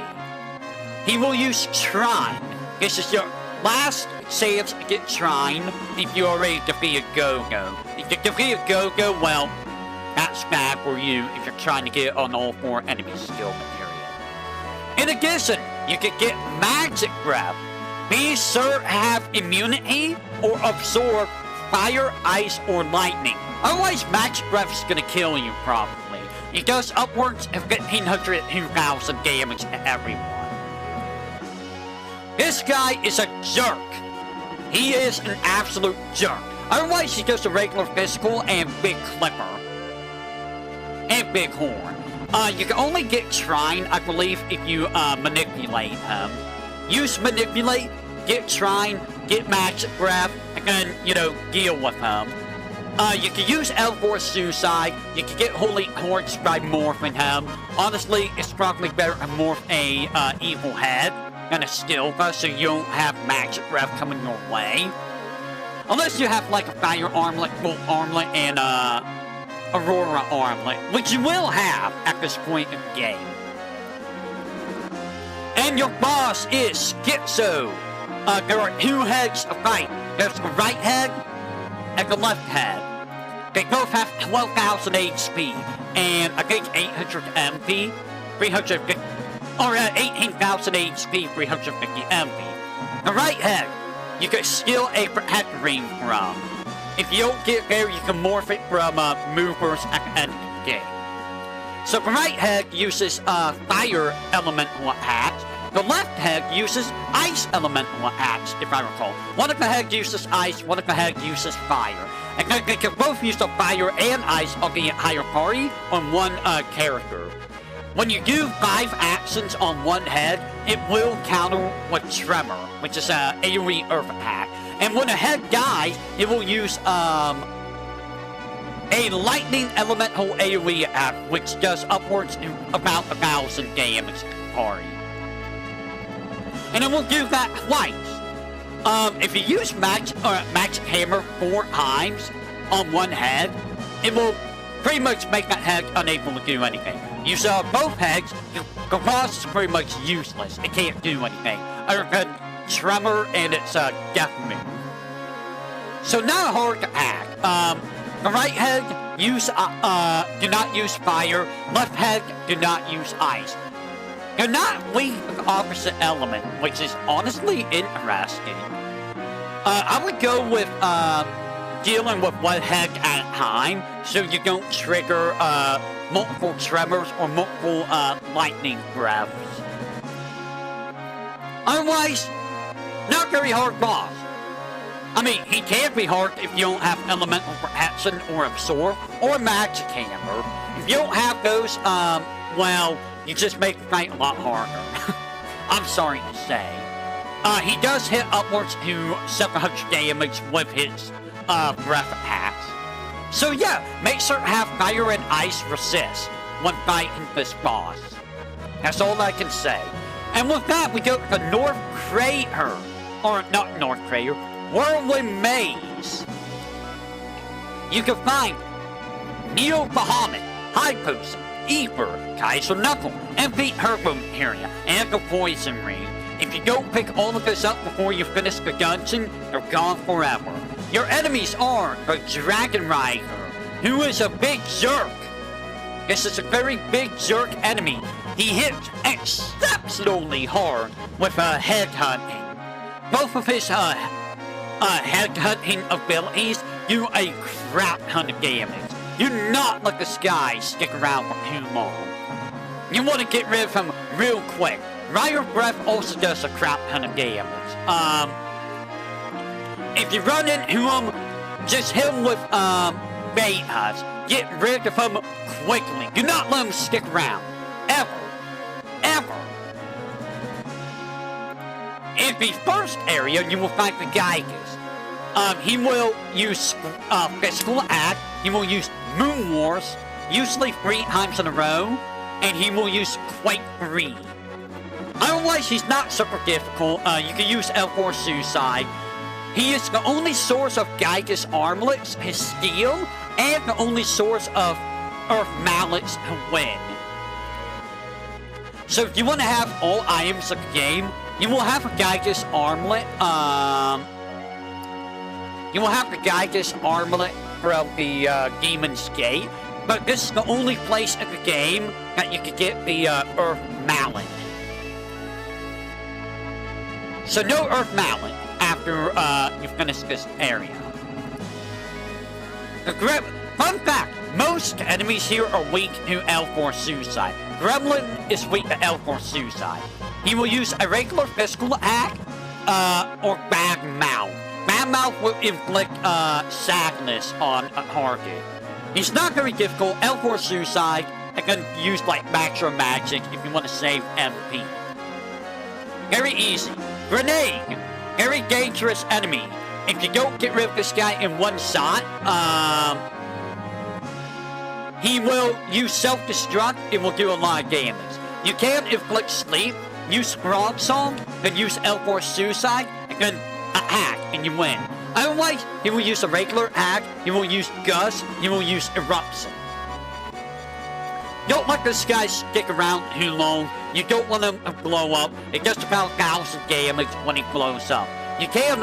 He will use Shrine. This is your last chance to get Shrine if you already defeated Go-Go. If you defeated Go-Go, well, that's bad for you if you're trying to get it on all 4 enemy skill material. In addition, you can get Magic Breath. Be sure to have immunity or absorb fire, ice, or lightning. Otherwise, Magic Breath is going to kill you probably. It does upwards of 1,500 to 2,000 damage to everyone. This guy is a jerk. He is an absolute jerk. Otherwise, he's just a regular physical and big clipper. And big horn. You can only get Shrine, I believe, if you manipulate him. Use manipulate, get Shrine, get Magic Breath, and then, you know, deal with him. You can use L4 Suicide, you can get Holy Hordes by morphing him. Honestly, it's probably better to morph a Evil Head than a Stilva, so you don't have Magic Breath coming your way. Unless you have, like, a Fire Armlet, Full Armlet, and, Aurora Armlet, which you will have at this point in the game. And your boss is Schizo. There are 2 heads of fight. There's the right head and the left head. They both have 12,000 HP and I think 800 MP, 350, or 18,000 HP, 350 MP. The right head, you can steal a protect ring from. If you don't get there, you can morph it from movers at the end of the game. So the right head uses fire elemental attacks. The left head uses ice elemental attacks, if I recall. One of the heads uses ice, one of the heads uses fire. And they can both use the fire and ice on the entire party on one character. When you do 5 actions on one head, it will counter with Tremor, which is an AoE Earth attack. And when a head dies, it will use a lightning elemental AoE attack, which does upwards to about 1,000 damage to the party. And it will do that twice. If you use Magic Hammer 4 times on one head, it will pretty much make that head unable to do anything. Use both heads, the boss is pretty much useless. It can't do anything other than Tremor and its death move. So not hard to act. The right head do not use fire. Left head do not use ice. They're not weak with the opposite element, which is honestly interesting. I would go with dealing with one head at a time, so you don't trigger multiple tremors or multiple lightning breaths. Otherwise, not very hard boss. I mean, he can be hard if you don't have elemental protection or absorb or magic hammer. If you don't have those, well, you just make the fight a lot harder. I'm sorry to say. He does hit upwards to 700 damage with his breath attacks. So yeah, make sure to have fire and ice resist when fighting this boss. That's all I can say. And with that, we go to the North Crater. Or not North Crater, Whirlwind Maze. You can find Neo Bahamut, High Potion, Ether, Kaiser Knuckle, MP Turbo Materia, and the Poison Ring. If you don't pick all of this up before you finish the dungeon, they're gone forever. Your enemies are the Dragon Rider, who is a big jerk. This is a very big jerk enemy. He hits exceptionally hard with headhunting. Both of his headhunting abilities do a crap ton of damage. Do not let this guy stick around for too long. You want to get rid of him real quick. Rider Breath also does a crap ton of damage. If you run into him, just hit him with betas. Get rid of him quickly. Do not let him stick around. Ever. Ever. In the first area, you will find the Geiges. He will use Physical Act. He will use Moon Wars, usually 3 times in a row, and he will use Quake 3. Otherwise, he's not super difficult. You can use L4 Suicide. He is the only source of Geiges armlets, his steel, and the only source of Earth mallets to win. So if you want to have all items of the game, you will have a Geiges armlet. You will have the Geiges armlet from the Demon's Gate, but this is the only place in the game that you can get the Earth mallet. So no Earth mallet after you finish this area. Fun fact, most enemies here are weak to L4 Suicide. Gremlin is weak to L4 Suicide. He will use a regular Physical Act or Bad Mouth. Bad Mouth will inflict sadness on a target. He's not very difficult. L4 Suicide, I can use like Maximum Magic if you want to save MP. Very easy. Grenade, very dangerous enemy. If you don't get rid of this guy in one shot, he will use self-destruct. It will do a lot of damage. You can inflict sleep, use Frog Song, then use L4 Suicide, and then attack, and you win. Otherwise, he will use a regular act, he will use Gust, he will use Eruption. Don't let this guy stick around too long. You don't want him to blow up. It does about 1,000 damage when he blows up. You can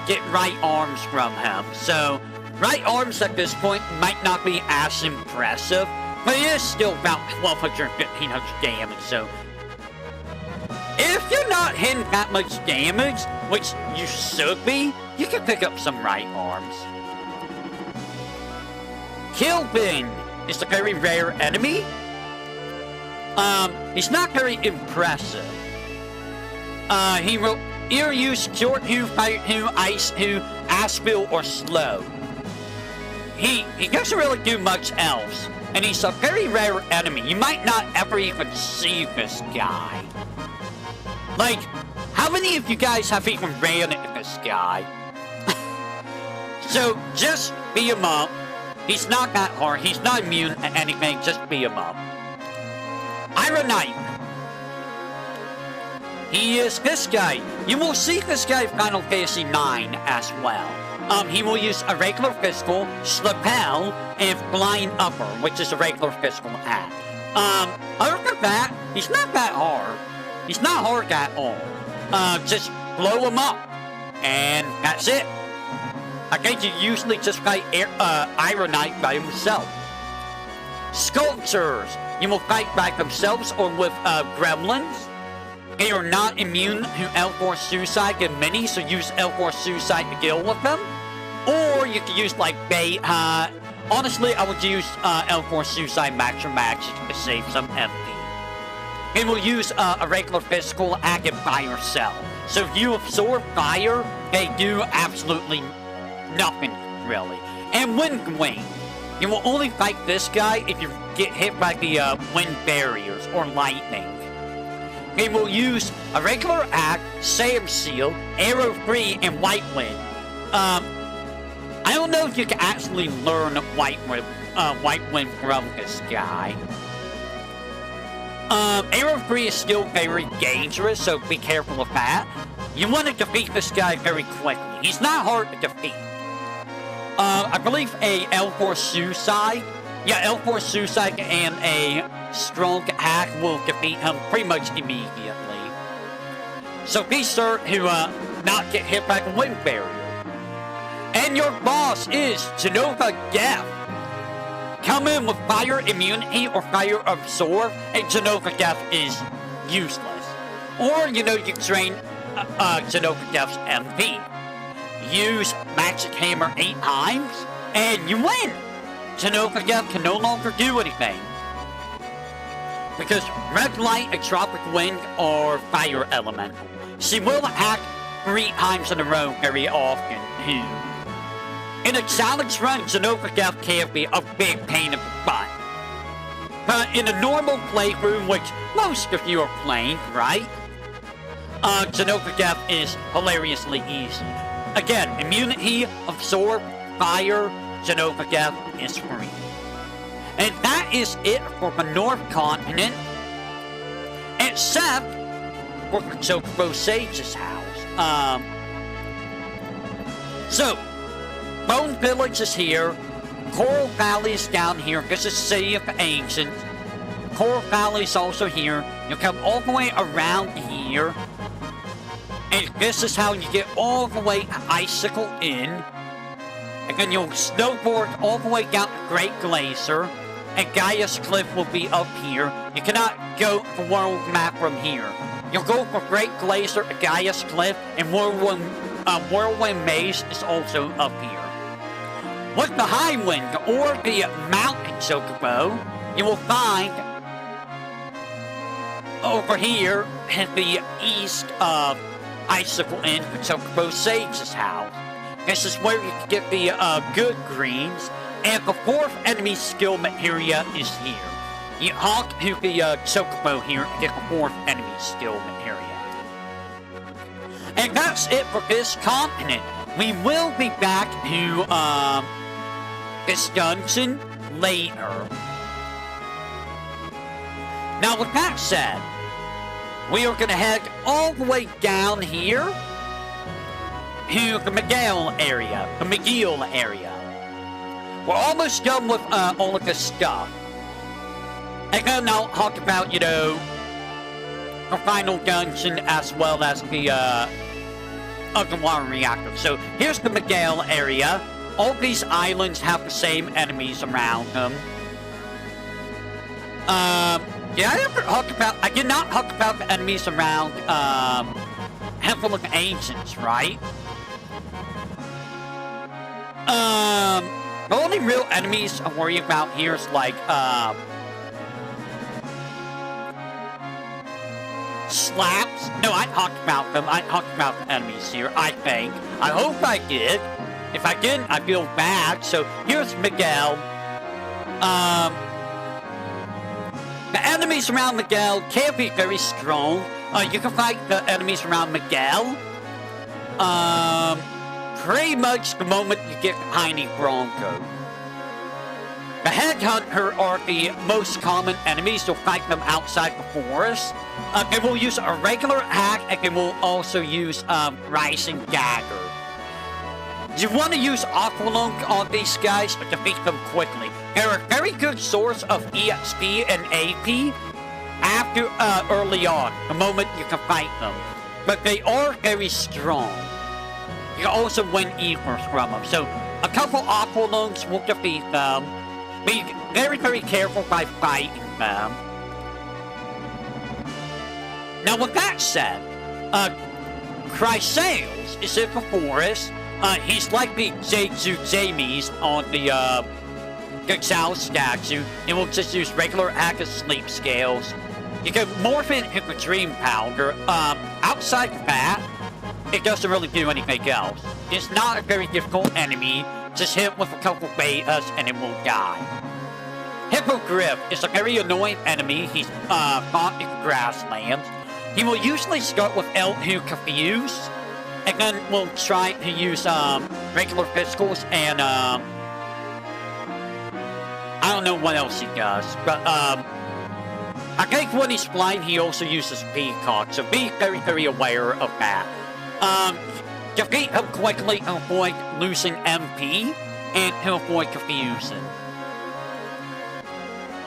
get right arms from him. So, right arms at this point might not be as impressive, but it is still about 1,200, 1,500 damage. So, if you're not hitting that much damage, which you should be, you can pick up some right arms. Killbin is a very rare enemy. He's not very impressive. He will either use Short Hue, Fire Hue, Ice Hue, Aspil, or Slow. He doesn't really do much else, and he's a very rare enemy. You might not ever even see this guy. Like, how many of you guys have even ran into this guy? So, just beat him up. He's not that hard. He's not immune to anything. Just beat him up. Iron Knight. He is this guy. You will see this guy in Final Fantasy 9 as well. He will use a regular physical, Slapel, and Flying Upper, which is a regular physical attack. Other than that, he's not that hard. He's not hard at all. Just blow him up. And that's it. I think you usually just fight Iron Knight by himself. Sculptures. You will fight by themselves or with gremlins. They are not immune to L4 Suicide and Mini, so use L4 Suicide to deal with them. Or you can use like honestly, I would use L4 Suicide Maximum Magic to save some MP. It will use a regular physical act and fire cell. So if you absorb fire, they do absolutely nothing, really. And Wind Wing. You will only fight this guy if you get hit by the wind barriers or lightning. They will use a regular act, Sand Seal, Arrow Free, and White Wind. I don't know if you can actually learn White Wind from this guy. Arrow Free is still very dangerous, so be careful of that. You want to defeat this guy very quickly. He's not hard to defeat. I believe a L4 Suicide. Yeah, L4 Suicide and a Strong Hack will defeat him pretty much immediately. So be sure to not get hit by the wind barrier. And your boss is Genova Geth. Come in with fire immunity or fire absorb, and Genova Geth is useless. Or, you can train Genova Geth's MP. Use Magic Hammer 8 times, and you win! Genova Geth can no longer do anything. Because Red Light and Tropic Wind are fire elemental. She will attack 3 times in a row very often, too. In a challenge run, Genova Geth can be a big pain in the butt. But in a normal playthrough, which most of you are playing, right? Genova Geth is hilariously easy. Again, immunity, absorb, fire, Genova Geth is free. And that is it for the North Continent, except for the Chocobo Sage's house. So, Bone Village is here, Coral Valley is down here, this is City of the Ancients. Coral Valley is also here. You come all the way around here, and this is how you get all the way to Icicle Inn. And then you'll snowboard all the way down to Great Glacier, and Gaia's Cliff will be up here. You cannot go to the world map from here. You'll go for Great Glacier to Gaia's Cliff, and Whirlwind Maze is also up here. With the High Wind or the Mountain Chocobo, you will find over here in the east of Icicle Inn, the Chocobo Sage's house. This is where you can get the good greens, and the 4th enemy skill materia is here. You honk to the Chocobo here to get the 4th enemy skill materia. And that's it for this continent. We will be back to this dungeon later. Now with that said, we are going to head all the way down here to the McGill area. We're almost done with all of this stuff. And then I'll talk about, the final dungeon as well as the underwater reactor. So here's the McGill area. All these islands have the same enemies around them. I did not talk about the enemies around Temple of Ancients, right? The only real enemies I'm worried about here is like Slaps. No, I talked about them. I talked about the enemies here, I think. I hope I did. If I didn't, I feel bad. So here's Miguel. The enemies around Miguel can be very strong. You can fight the enemies around Miguel. Pretty much the moment you get Tiny Bronco. The Headhunter are the most common enemies. You'll fight them outside the forest. They will use a regular attack, and they will also use Rising Dagger. You want to use Aqualung on these guys to defeat them quickly. They're a very good source of EXP and AP after early on, the moment you can fight them. But they are very strong. You can also win Ethers from them. So a couple Aqualungs will defeat them. Be very, very careful by fighting them. Now with that said, Chrysalis is in the forest. He's like the Jeju Jamies on the Gexal statue. He will just use regular active sleep scales. You can morph into the Dream Powder. Outside of that, it doesn't really do anything else. It's not a very difficult enemy. Just hit with a couple betas and it will die. Hippogriff is a very annoying enemy. He's fought in grasslands. He will usually start with L2 Confuse, and then we'll try to use regular physicals and I don't know what else he does, but I think when he's flying he also uses Peacock, so be very, very aware of that. Defeat him quickly to avoid losing MP and to avoid confusion.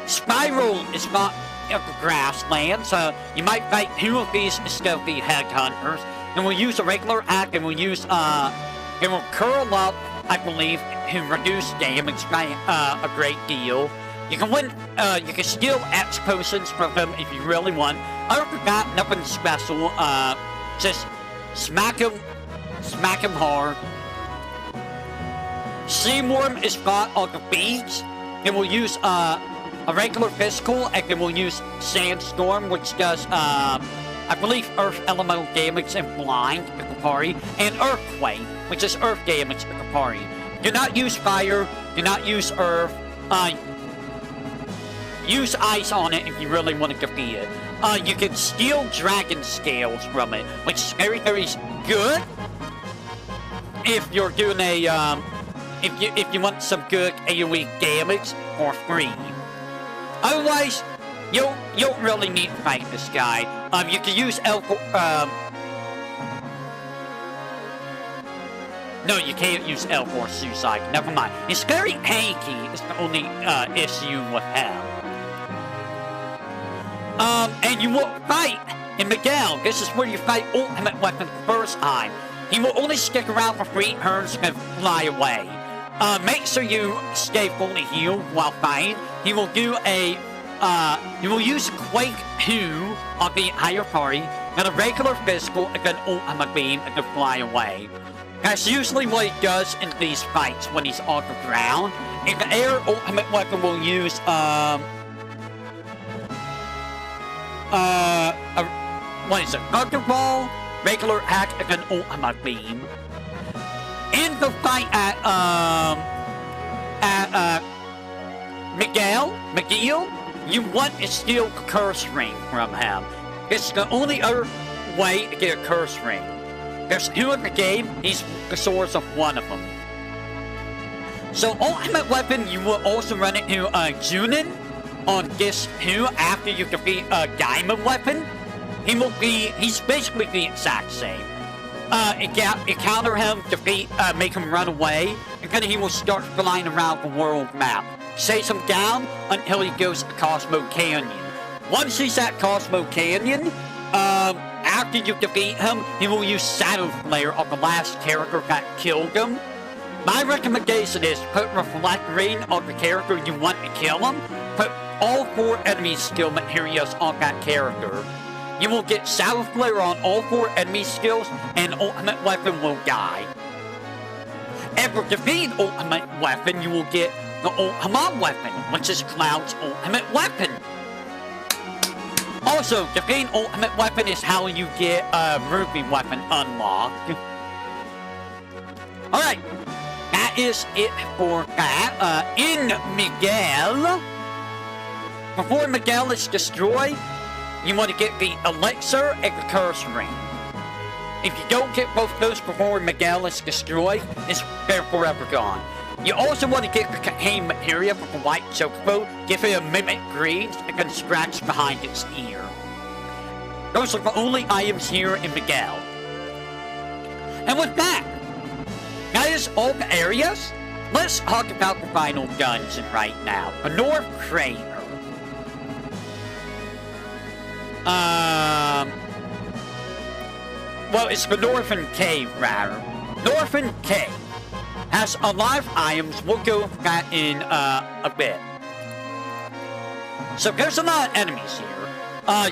Spiral is not of the grasslands. You might fight 2 of these stealthy headhunters, and we'll use a regular act, and we'll use, it will curl up, I believe, to reduce damage by, a great deal. You can win, you can steal X potions from him if you really want. Other than that, nothing special, just smack him hard. Seaworm is fought on the beach, and we'll use, a regular physical, and then we'll use Sandstorm, which does, I believe, Earth Elemental damage and Blind to the party, and Earthquake, which is Earth damage to the party. Do not use Fire, do not use Earth, use Ice on it if you really want to defeat it. You can steal Dragon Scales from it, which is very, very good if you're doing a, if you want some good AoE damage for free. Otherwise, you don't really need to fight this guy. You can use no, you can't use L4 Suicide. Never mind. It's very hanky is the only issue with him. And you will fight in Miguel. This is where you fight Ultimate Weapon the first time. He will only stick around for 3 turns and fly away. Make sure you stay fully healed while fighting. He will do a, he will use Quake 2 on the entire party, and a regular physical, and then Ultimate Beam, and then fly away. That's usually what he does in these fights when he's on the ground. In the air, Ultimate Weapon will use, what is it? Thunderball, regular hack, and then Ultimate Beam. In the fight at Miguel, you want to steal the curse ring from him. It's the only other way to get a curse ring. There's 2 in the game, he's the source of one of them. So Ultimate Weapon, you will also run into Junin on Disc 2 after you defeat Diamond Weapon. He's basically the exact same. Encounter him, defeat, make him run away, and then he will start flying around the world map. Chase him down until he goes to Cosmo Canyon. Once he's at Cosmo Canyon, after you defeat him, he will use Shadow Flare on the last character that killed him. My recommendation is put Reflect Ring on the character you want to kill him. Put all 4 enemy skill materials on that character. You will get Shadow Flare on all 4 enemy skills, and Ultimate Weapon will die. And for defeating Ultimate Weapon, you will get the Ultimate Weapon, which is Cloud's Ultimate Weapon. Also, defeating Ultimate Weapon is how you get Ruby Weapon unlocked. Alright, that is it for that. In Miguel, before Miguel is destroyed, you want to get the Elixir and the Curse Ring. If you don't get both those before Miguel is destroyed, they're forever gone. You also want to get the Cane Materia from the White Chocobo, give it a Mimic Greaves, and then scratch behind its ear. Those are the only items here in Miguel. And with that is all the areas. Let's talk about the final dungeon right now. The North Crater. Well, it's the Northern Cave, rather. Northern Cave has a lot of items. We'll go over that in a bit. So there's a lot of enemies here.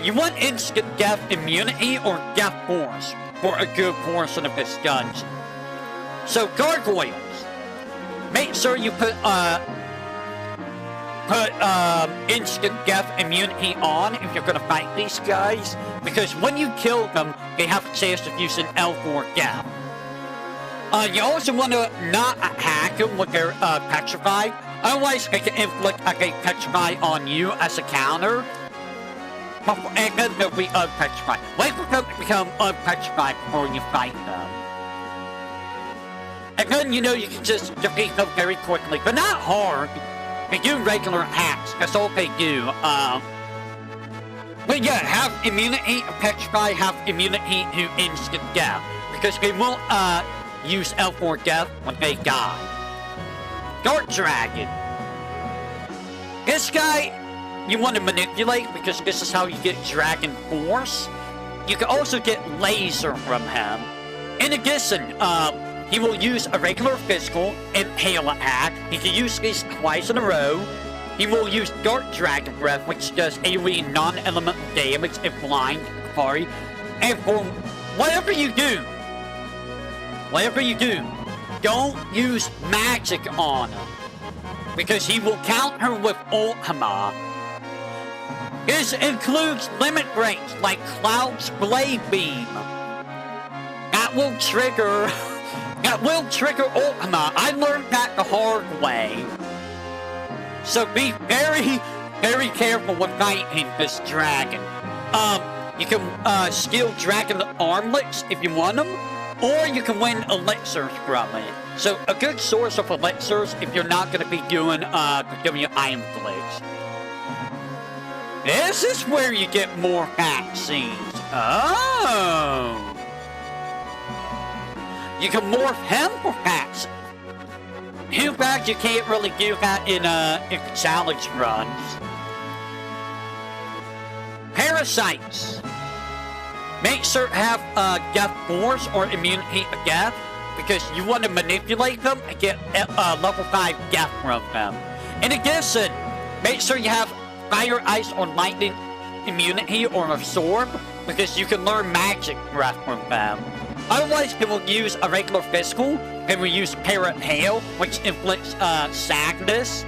You want instant death immunity or death force for a good portion of this dungeon. So gargoyles, make sure you put instant death immunity on if you're gonna fight these guys, because when you kill them, they have a chance of using L4 death. You also want to not attack them when they're petrified, otherwise they can inflict a petrify on you as a counter, and then they'll be unpetrified. Wait for them to become unpetrified before you fight them. And then, you know, you can just defeat them very quickly, but not hard. They do regular attacks, that's all they do. But yeah, have immunity to petrify, have immunity to instant death, because they won't use L4 death when they die. Dark Dragon. This guy you want to manipulate, because this is how you get Dragon Force. You can also get Laser from him. In addition, he will use a regular physical and hail attack. He can use these twice in a row. He will use Dark Dragon Breath, which does AoE non-elemental damage and blind party. And for whatever you do, don't use magic on him, because he will counter with Ultima. This includes limit breaks like Cloud's Blade Beam. That will trigger Ultima. I learned that the hard way. So be very, very careful when fighting this dragon. You can steal dragon armlets if you want them, or you can win elixirs from it. So a good source of elixirs if you're not going to be doing item glitch. This is where you get more cutscenes. Oh! You can morph him for cutscenes. Too bad you can't really do that in challenge runs. Parasites. Make sure to have death force or immunity to death, because you want to manipulate them and get level 5 death from them. In addition, make sure you have fire, ice, or lightning immunity or absorb, because you can learn magic breath from them. Otherwise, he will use a regular physical, and will use Parrot Hail, which inflicts sadness.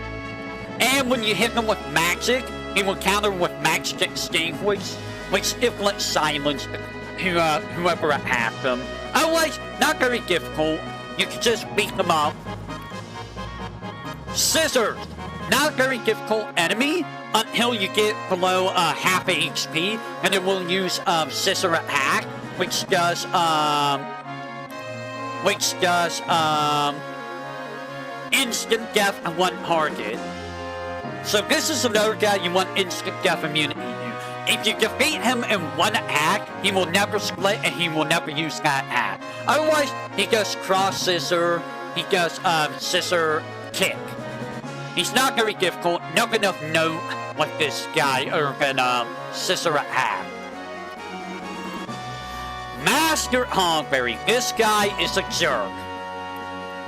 And when you hit him with magic, he will counter with Magic Extinguish, which inflicts silence to whoever attacks them. Otherwise, not very difficult. You can just beat them up. Scissors. Not a very difficult enemy until you get below half HP, and it will use Scissor Attack, which does instant death on one target. So this is another guy you want instant death immunity to. If you defeat him in one attack, he will never split and he will never use that attack. Otherwise, he does cross scissor, he does scissor kick. He's not very difficult, not enough note with this guy other than scissor attack. Master Hogberry, this guy is a jerk.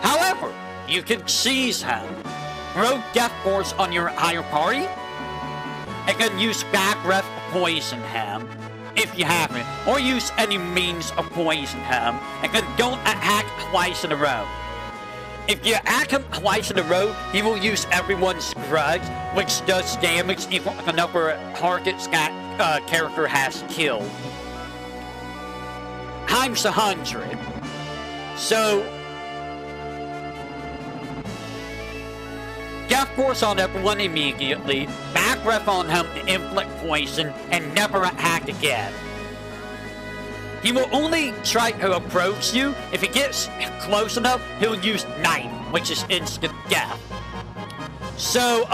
However, you can seize him, throw Death Force on your entire party, and then use Back Breath to poison him, if you have it, or use any means of poison him, and then don't attack twice in a row. If you attack him twice in a row, he will use everyone's grudge, which does damage equal to the number of targets that character has killed. Times 100. So, Death Force on everyone immediately, Back Breath on him to inflict poison, and never attack again. He will only try to approach you. If he gets close enough, he'll use Knife, which is instant death. So,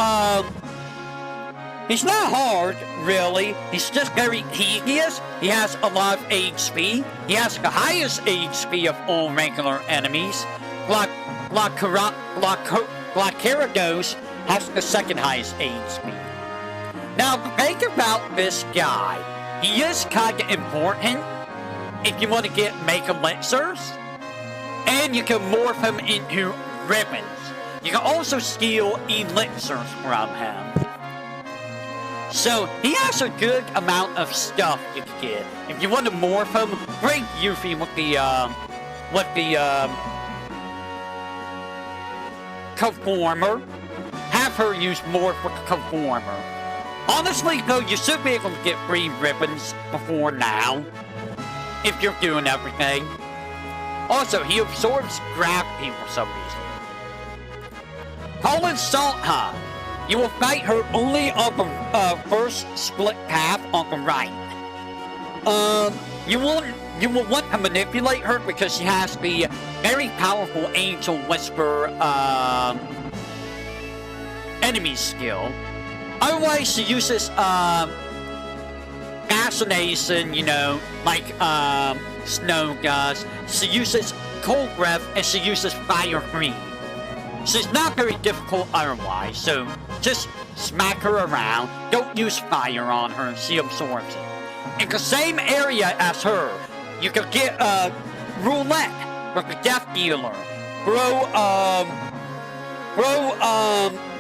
he's not hard, really. He's just very tedious. He has a lot of HP. He has the highest HP of all regular enemies. Glacerados has the second highest HP. Now, think about this guy. He is kind of important if you want to make elixirs. And you can morph him into ribbons. You can also steal elixirs from him. So, he has a good amount of stuff you can get. If you want to morph him, bring Yuffie with the Conformer. Have her use Morph with the Conformer. Honestly, though, you should be able to get free ribbons before now, if you're doing everything. Also, he absorbs gravity for some reason. Colin Saltha. You will fight her only on the first split path on the right. You will want to manipulate her because she has the very powerful Angel Whisper enemy skill. Otherwise, she uses Fascination, you know, like Snow does. She uses Cold Breath and she uses Fire Breathe. She's not very difficult otherwise, so just smack her around. Don't use fire on her, she absorbs it. In the same area as her, you can get roulette with the death dealer. Throw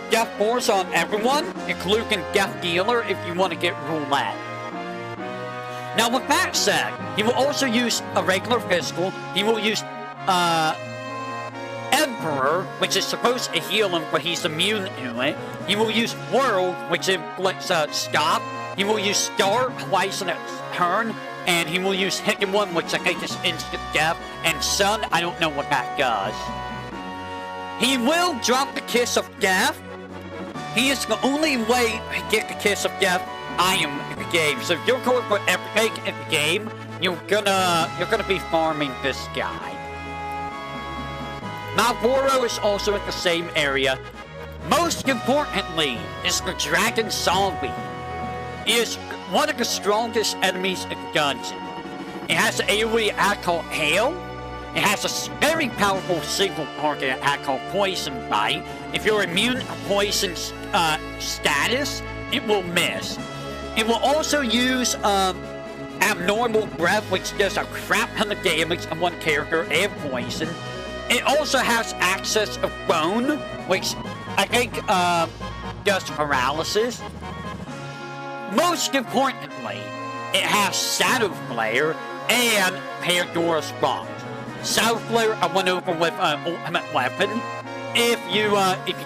death force on everyone, including death dealer if you want to get roulette. Now with that said, he will also use a regular pistol. He will use Emperor, which is supposed to heal him, but he's immune to it. He will use World, which inflicts Stop. He will use Star twice in a turn, and he will use Hidden One, which I think is instant death. And Sun, I don't know what that does. He will drop the Kiss of Death. He is the only way to get the Kiss of Death item in the game. So if you're going for everything in the game, you're gonna be farming this guy. Malboro is also in the same area. Most importantly is the Dragon Zombie. He is one of the strongest enemies in the dungeon. It has an AoE attack called Hail. It has a very powerful single target attack called Poison Bite. If you're immune to poison status, it will miss. It will also use Abnormal Breath, which does a crap ton of damage on one character and poison. It also has access of Bone, which I think does paralysis. Most importantly, it has Shadow Flare and Pandora's Box. Shadow Flare I went over with Ultimate Weapon. If you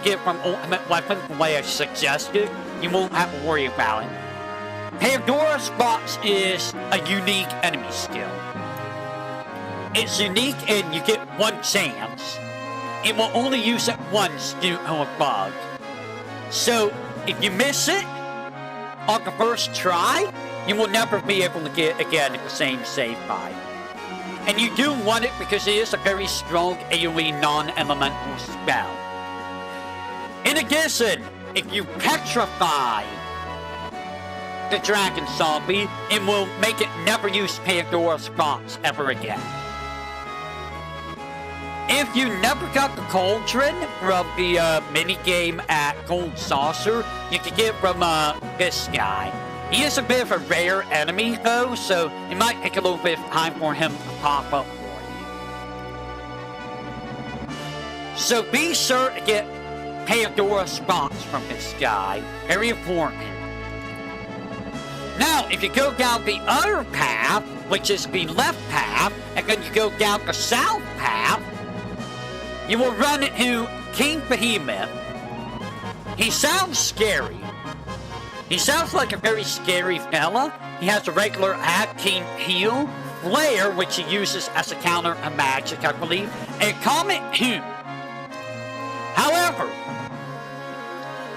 get from Ultimate Weapon the way I suggested, you won't have to worry about it. Pandora's Box is a unique enemy skill. It's unique and you get one chance. It will only use it once due to a bug. So, if you miss it on the first try, you will never be able to get it again at the same save file. And you do want it because it is a very strong AoE non-elemental spell. In addition, if you petrify the Dragon Zombie, it will make it never use Pandora's Box ever again. If you never got the Cauldron from the minigame at Gold Saucer, you can get it from this guy. He is a bit of a rare enemy though, so it might take a little bit of time for him to pop up for you. So be sure to get Pandora's Box from this guy. Very important. Now, if you go down the other path, which is the left path, and then you go down the south path, you will run into King Behemoth. He sounds scary. He sounds like a very scary fella. He has a regular attack, King Heal, Flare, which he uses as a counter to magic, I believe, and Comet Tomb. However,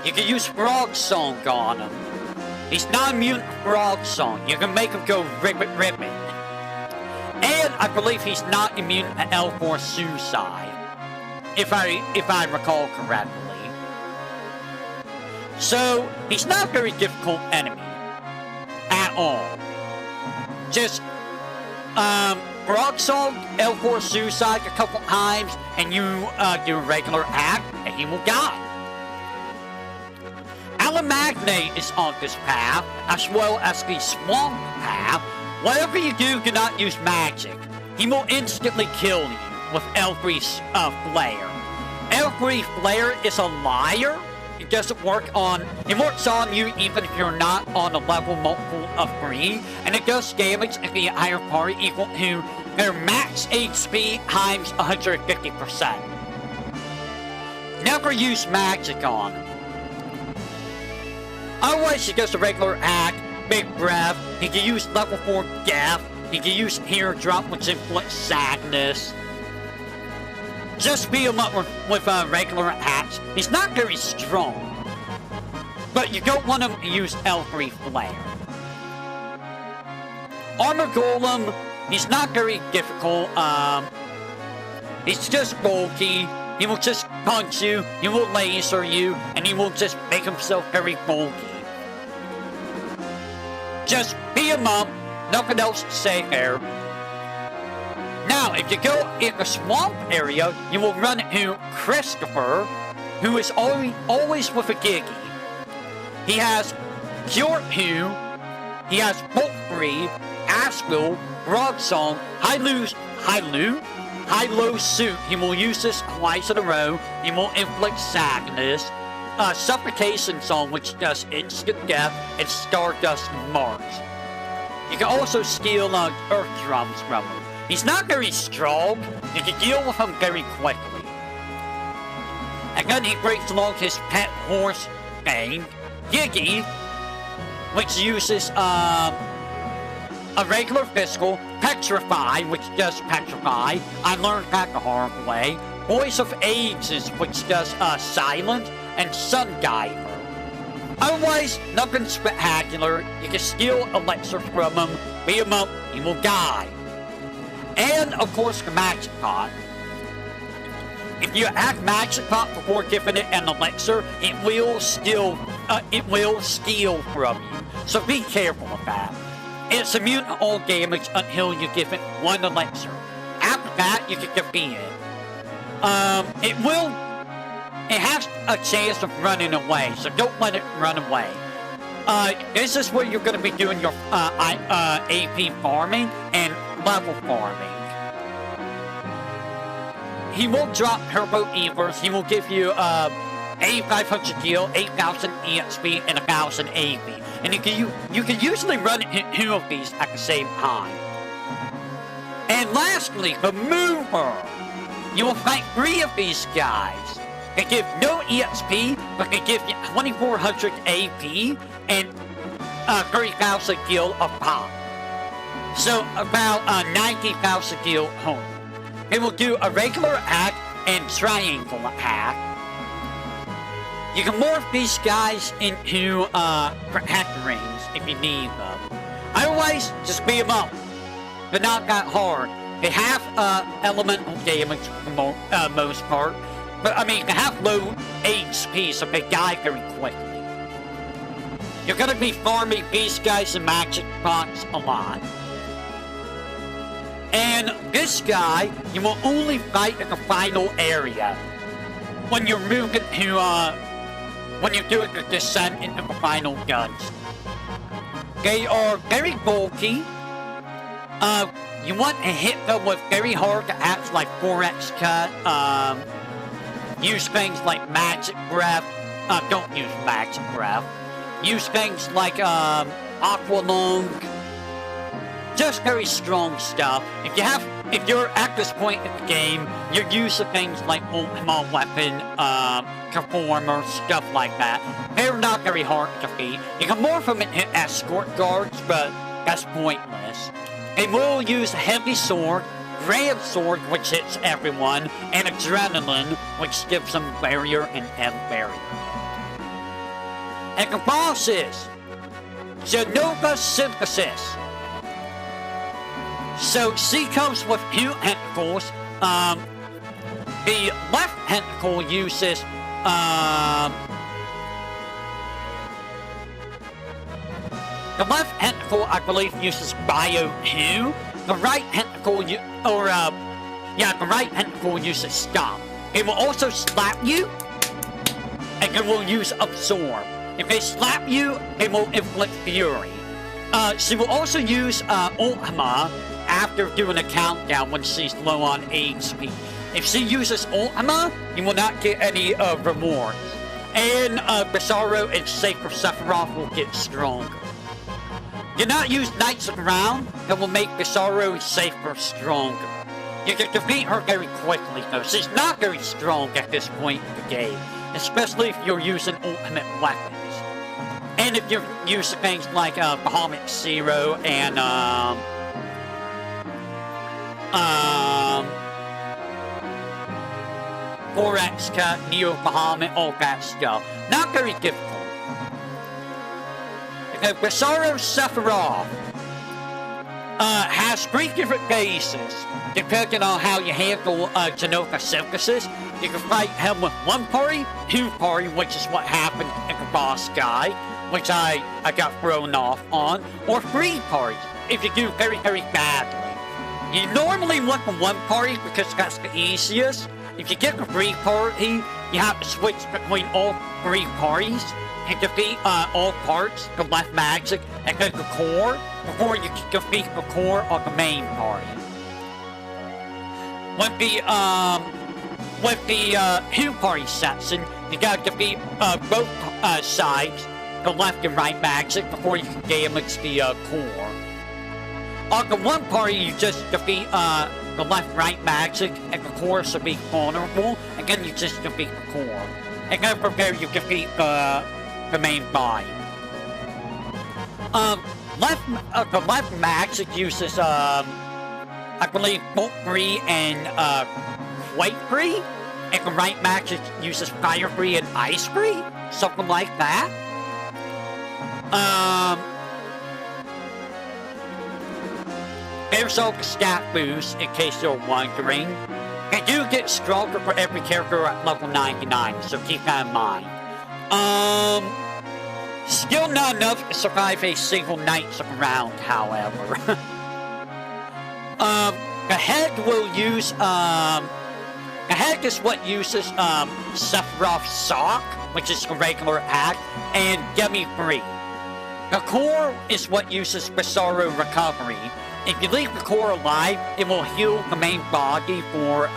you can use Frog Song on him. He's not immune to Frog Song. You can make him go ribbit ribbit. And I believe he's not immune to L4 Suicide. If I recall correctly. So, he's not a very difficult enemy. At all. Just, Frog Song, L4 Suicide a couple times, and you do a regular act, and he will die. Alamagne is on this path, as well as the Swamp path. Whatever you do not use magic. He will instantly kill you with L3 Flare. L3 Flare is a liar. It doesn't work on... It works on you even if you're not on a level multiple of 3. And it does damage if the entire party equal to their max HP times 150%. Never use magic on him. Otherwise, he does a regular act, Big Breath. He can use level 4 Death. He can use Teardrop, which inflicts sadness. Just beat him up with regular attacks. He's not very strong. But you don't want him to use L3 Flare. Armor Golem, he's not very difficult. He's just bulky. He will just punch you, he will laser you, and he will just make himself very bulky. Just beat him up, nothing else to say there. Now, if you go in the swamp area, you will run into Christopher, who is always with a Giggy. He has Cure Who, he has Bolt Free, Asheville, Broad Song, High-Low Suit. He will use this twice in a row. He will inflict sadness. Suffocation Song, which does instant death, and Stardust March. You can also steal Earth Drums from him. He's not very strong. You can deal with him very quickly. And then he brings along his pet horse thing, Giggy, which uses a regular physical, Petrify, which does Petrify. I learned that the hard way. Voice of Ages, which does Silent, and Sun Diver. Otherwise, nothing spectacular. You can steal elixir from him, beat him up, he will die. And of course, the Magic Pot. If you act Magic Pot before giving it an elixir, it will steal from you. So be careful of that. It's immune to all damage until you give it one elixir. After that, you can defeat it. It has a chance of running away, so don't let it run away. This is where you're going to be doing your AP farming and level farming. He will drop Turbo Evers. He will give you 8,500 deal, 8,000 EXP, and 1,000 AP. And you can usually run two of these at the same time. And lastly, the Mover. You will fight 3 of these guys. They give no EXP, but they give you 2,400 AP and 30,000 deal of pop. So about 90,000 deal home. They will do a regular attack and triangle attack. You can morph these guys into protect rings if you need them. Otherwise, just beat them up. They're not that hard. They have elemental damage for the most part. But, I mean, they have low HP, so they die very quickly. You're going to be farming these guys in Magic Pots a lot. And this guy, you will only fight in the final area. When you're moving to, when you're doing the descent into the final guns. They are very bulky. You want to hit them with very hard attacks like 4x cut, use things like Magic Breath. Don't use Magic Breath. Use things like Aqua Lung. Just very strong stuff. If you're at this point in the game, you're used to things like Ultima Weapon, Performer, stuff like that. They're not very hard to defeat. You can morph them into escort guards, but that's pointless. They will use Heavy Sword, Grand Sword, which hits everyone, and Adrenaline, which gives them Barrier and End Barrier. And the boss is Genova Synthesis. So she comes with 2 tentacles. The left tentacle uses the left tentacle, I believe, uses Bio 2. The right tentacle, the right tentacle uses Stop. It will also slap you, and it will use Absorb. If they slap you, it will inflict Fury. She will also use Ultima after doing a countdown when she's low on HP. If she uses Ultima, you will not get any rewards. And Bizarro and Sacred Sephiroth will get stronger. Do not use Knights of the Round, that will make Bizarro safer stronger. You can defeat her very quickly though. She's not very strong at this point in the game, especially if you're using ultimate weapons. And if you're using things like Bahamut Zero and 4x cut, Neo Bahamut, all that stuff. Not very difficult. Bizarro Sephiroth has 3 different bases, depending on how you handle Genova Synthesis. You can fight him with 1 party, 2 party, which is what happened in the boss guy, which I got thrown off on, or 3 parties, if you do very, very badly. You normally want the 1 party because that's the easiest, if you get a free party, you have to switch between all 3 parties and defeat all parts, the left magic, and then the core, before you can defeat the core of the main party. With the 2-party section, you gotta defeat both sides, the left and right magic, before you can damage the core. On the 1 party, you just defeat the left-right magic, and the core should be vulnerable, and then you just defeat the core. And then from there, you defeat the main fight. The left magic uses, I believe, Bolt Free and Quake Free, and the right magic uses Fire Free and Ice Free, something like that. There's all the stat boosts, in case you're wondering. They do get stronger for every character at level 99, so keep that in mind. Still not enough to survive a single night's round, however. The head will use, the head is what uses, Sephiroth's Sock, which is a regular attack, and Demi-Free. The core is what uses Bizarro Recovery. If you leave the core alive, it will heal the main body for,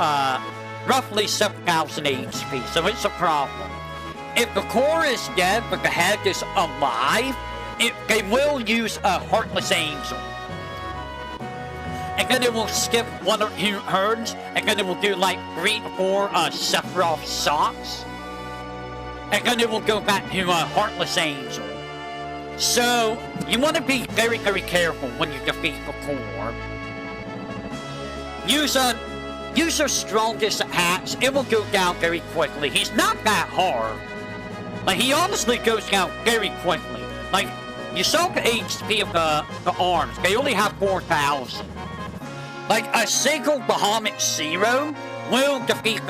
roughly 7,000 HP, so it's a problem. If the core is dead, but the head is alive, they will use a Heartless Angel. And then it will skip 1 or 2 turns, and then it will do like 3 or 4 Sephiroth Socks. And then it will go back to Heartless Angel. So, you want to be very, very careful when you defeat the core. Use your strongest attacks, it will go down very quickly. He's not that hard. Like, he honestly goes down very quickly. Like, you saw the HP of the arms, they only have 4,000. Like, a single Bahamut Zero will defeat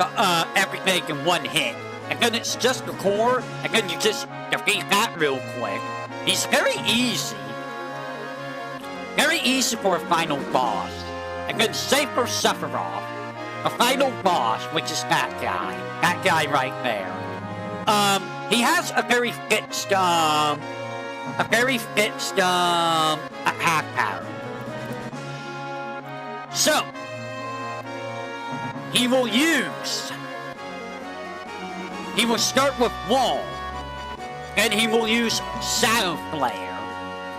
everything in 1 hit. And then it's just the core, and then you just defeat that real quick. He's very easy. Very easy for a final boss. And then same for Sephiroth. The final boss, which is that guy. That guy right there. He has a very fixed, attack pattern. So, he will start with Wall, and he will use Shadow Flare,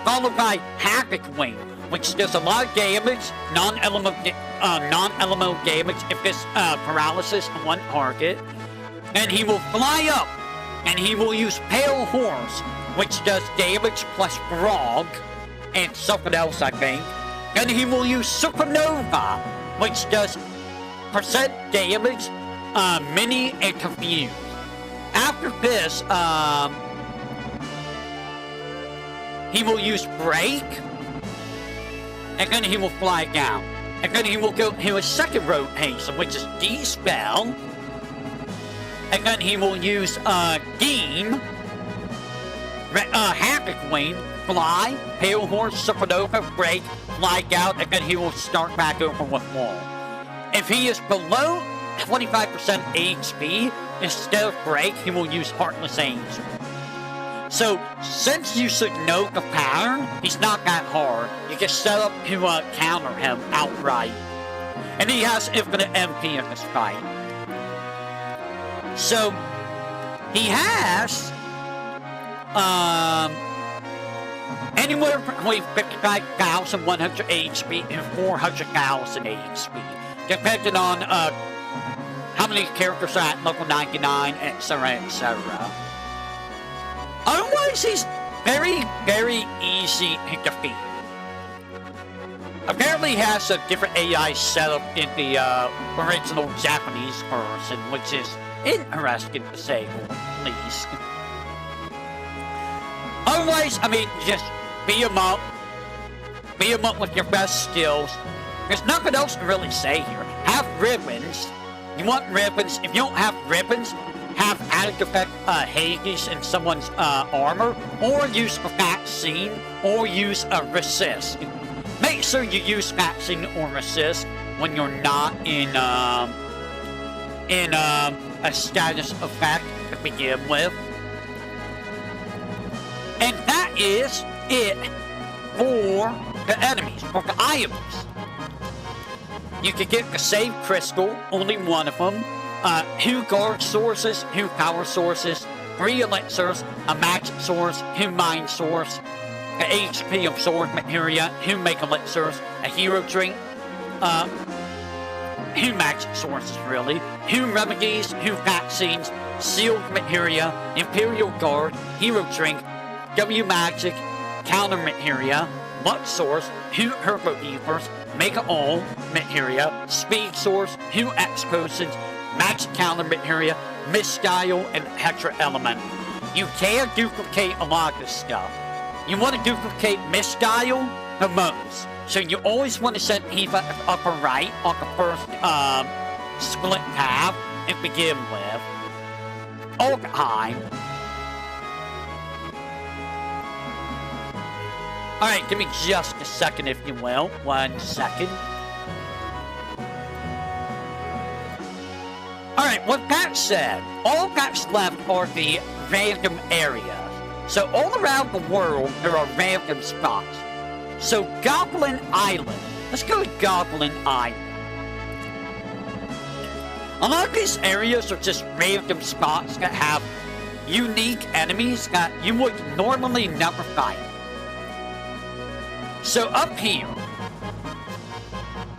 followed by Havoc Wing, which does a lot of damage, non-elemental damage if it's paralysis on 1 target. And he will fly up, and he will use Pale Horse, which does damage plus Frog, and something else, I think. And he will use Supernova, which does percent damage, mini, and confused. After this, he will use Break, and then he will fly down. And then he will go to his second rotation, which is Dispel. And then he will use Deem, Havoc Wing, Fly, Pale Horse, Supernova, Break, Fly down, and then he will start back over with Wall. If he is below 25% HP, instead of Break, he will use Heartless Angel. So, since you should know the pattern, he's not that hard. You can set up to counter him outright. And he has infinite MP in this fight. So, he has, anywhere between 55,100 HP and 400,000 HP, depending on, how many characters are at level 99, etc., etc. Otherwise, he's very, very easy to defeat. Apparently, he has a different AI setup in the original Japanese version, which is interesting to say the least. Otherwise, I mean, just beat him up. Beat him up with your best skills. There's nothing else to really say here. Have ribbons. You want ribbons. If you don't have ribbons, have added effect Hades in someone's armor, or use a vaccine, or use a resist. Make sure you use vaccine or resist when you're not in in a status effect to begin with. And that is it for the enemies, for the items. You can get the save crystal, only one of them, 2 guard sources, 2 power sources, 3 elixirs, a magic source, 2 mind source, the HP of sword materia, 2 make elixirs, a hero drink, 2 magic sources really, 2 remedies, 2 vaccines, sealed materia, imperial guard, hero drink, W magic, counter materia, luck source, 2 herbo ethers, mega all materia, speed source, 2 X potions, magic counter materia, misstyle, and hexa element. You can duplicate a lot of this stuff. You want to duplicate misstyle the most. So you always want to set Eva at the upper right on the first split tab to begin with. All the time. Alright, give me just a second if you will. 1 second. Alright, with that said, all that's left are the random areas. So all around the world, there are random spots. So Goblin Island. Let's go to Goblin Island. A lot of these areas are just random spots that have unique enemies that you would normally never fight. So up here,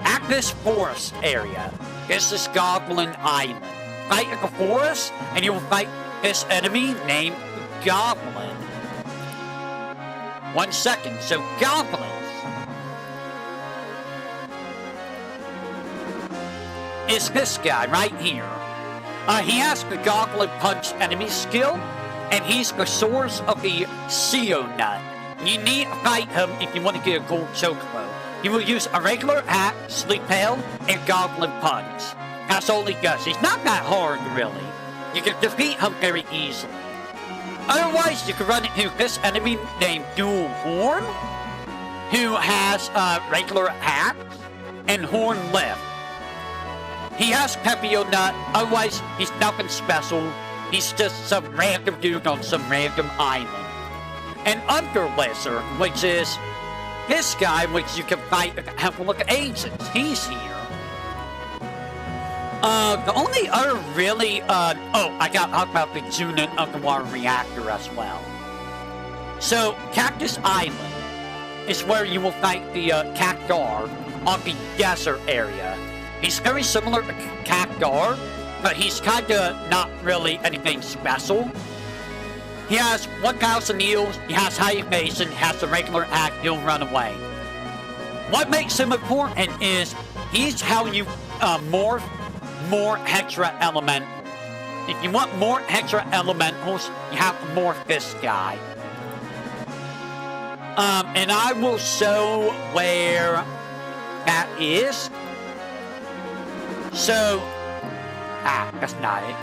at this forest area, is this Goblin Island. Fight in the forest, and you will fight this enemy named Goblin. 1 second, so goblins is this guy right here. He has the Goblin Punch enemy skill, and he's the source of the CO Nut. You need to fight him if you want to get a gold chocobo. You will use a regular attack, sleep tail, and Goblin Punch. That's all he does. He's not that hard, really. You can defeat him very easily. Otherwise, you can run into this enemy named Dual Horn, who has regular attacks and Horn Lift. He has Pepio Nut, otherwise he's nothing special. He's just some random dude on some random island. And Under Lizard, which is this guy, which you can fight at the Temple of Agents. He's here. The only other really, I got to talk about the Junin underwater reactor as well. So, Cactus Island is where you will fight the Cactar on the desert area. He's very similar to Cactar, but he's kind of not really anything special. He has 1,000 heals, he has high evasion, has a regular attack, he'll run away. What makes him important is he's how you morph more Hexa Elementals. If you want more Hexa Elementals, you have to morph this guy. And I will show where that is. So, that's not it.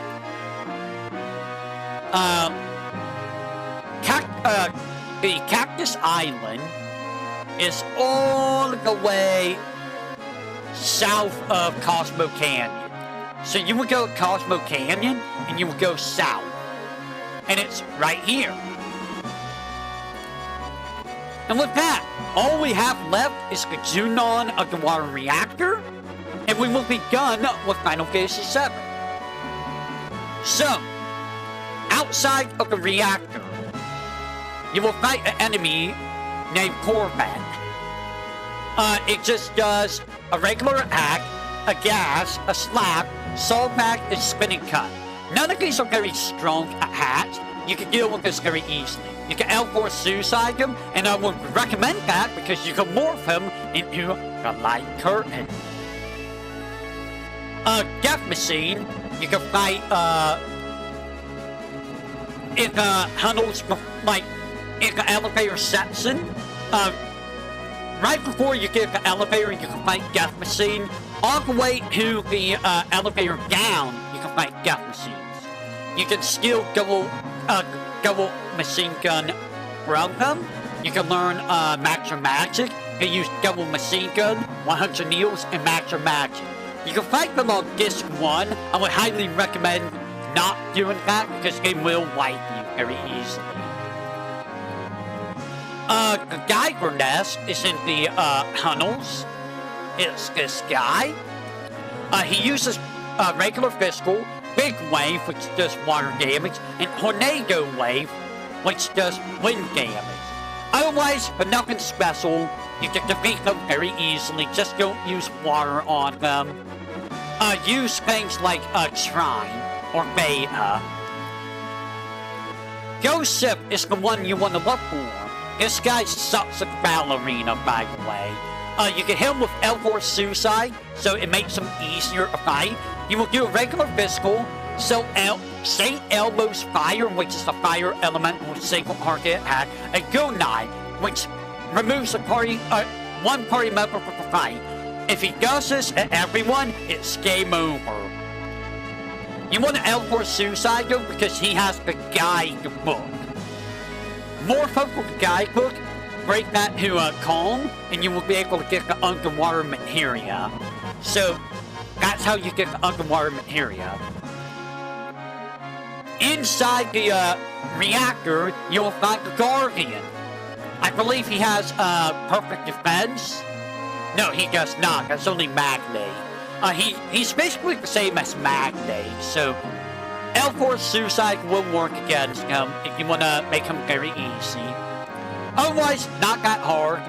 The Cactus Island is all the way south of Cosmo Canyon. So you would go to Cosmo Canyon, and you would go south. And it's right here. And with that, all we have left is the Junon underwater reactor, and we will be done with Final Fantasy VII. So, outside of the reactor, you will fight an enemy named Corvette. It just does a regular attack, a gas, a slap, soul back, and spinning cut. None of these are very strong attacks. You can deal with this very easily. You can L4 suicide him, and I would recommend that because you can morph him into the Light Curtain. Death Machine, you can fight, in the tunnels, like, in the elevator section. Right before you get the elevator, you can fight Death Machine. All the way to the elevator down, you can fight Death Machines. You can steal double machine gun from them. You can learn Max Magic. You can use double machine gun, 100 needles, and Max Magic. You can fight them on disc 1. I would highly recommend not doing that because they will wipe you very easily. The Geiger nest is in the tunnels. It's this guy. He uses regular physical, big wave, which does water damage, and tornado wave, which does wind damage. Otherwise, for nothing special, you can defeat them very easily. Just don't use water on them. Use things like Trine or Beta. Joseph is the one you want to look for. This guy sucks at ballerina, by the way. You can hit him with L4 Suicide, so it makes him easier to fight. You will do a regular physical, so St. Elmo's Fire, which is a fire elemental single target attack, and Go Knight, which removes a party, one party member from the fight. If he does this at everyone, it's game over. You want to L4 Suicide though, because he has the guidebook. More folk with the guidebook, break that to calm, and you will be able to get the underwater materia. So, that's how you get the underwater materia. Inside the reactor, you'll find the Guardian. I believe he has perfect defense. No, he does not. That's only Magnate. He's basically the same as Magnate, so L4 Suicide will work against him if you want to make him very easy. Otherwise, not that hard.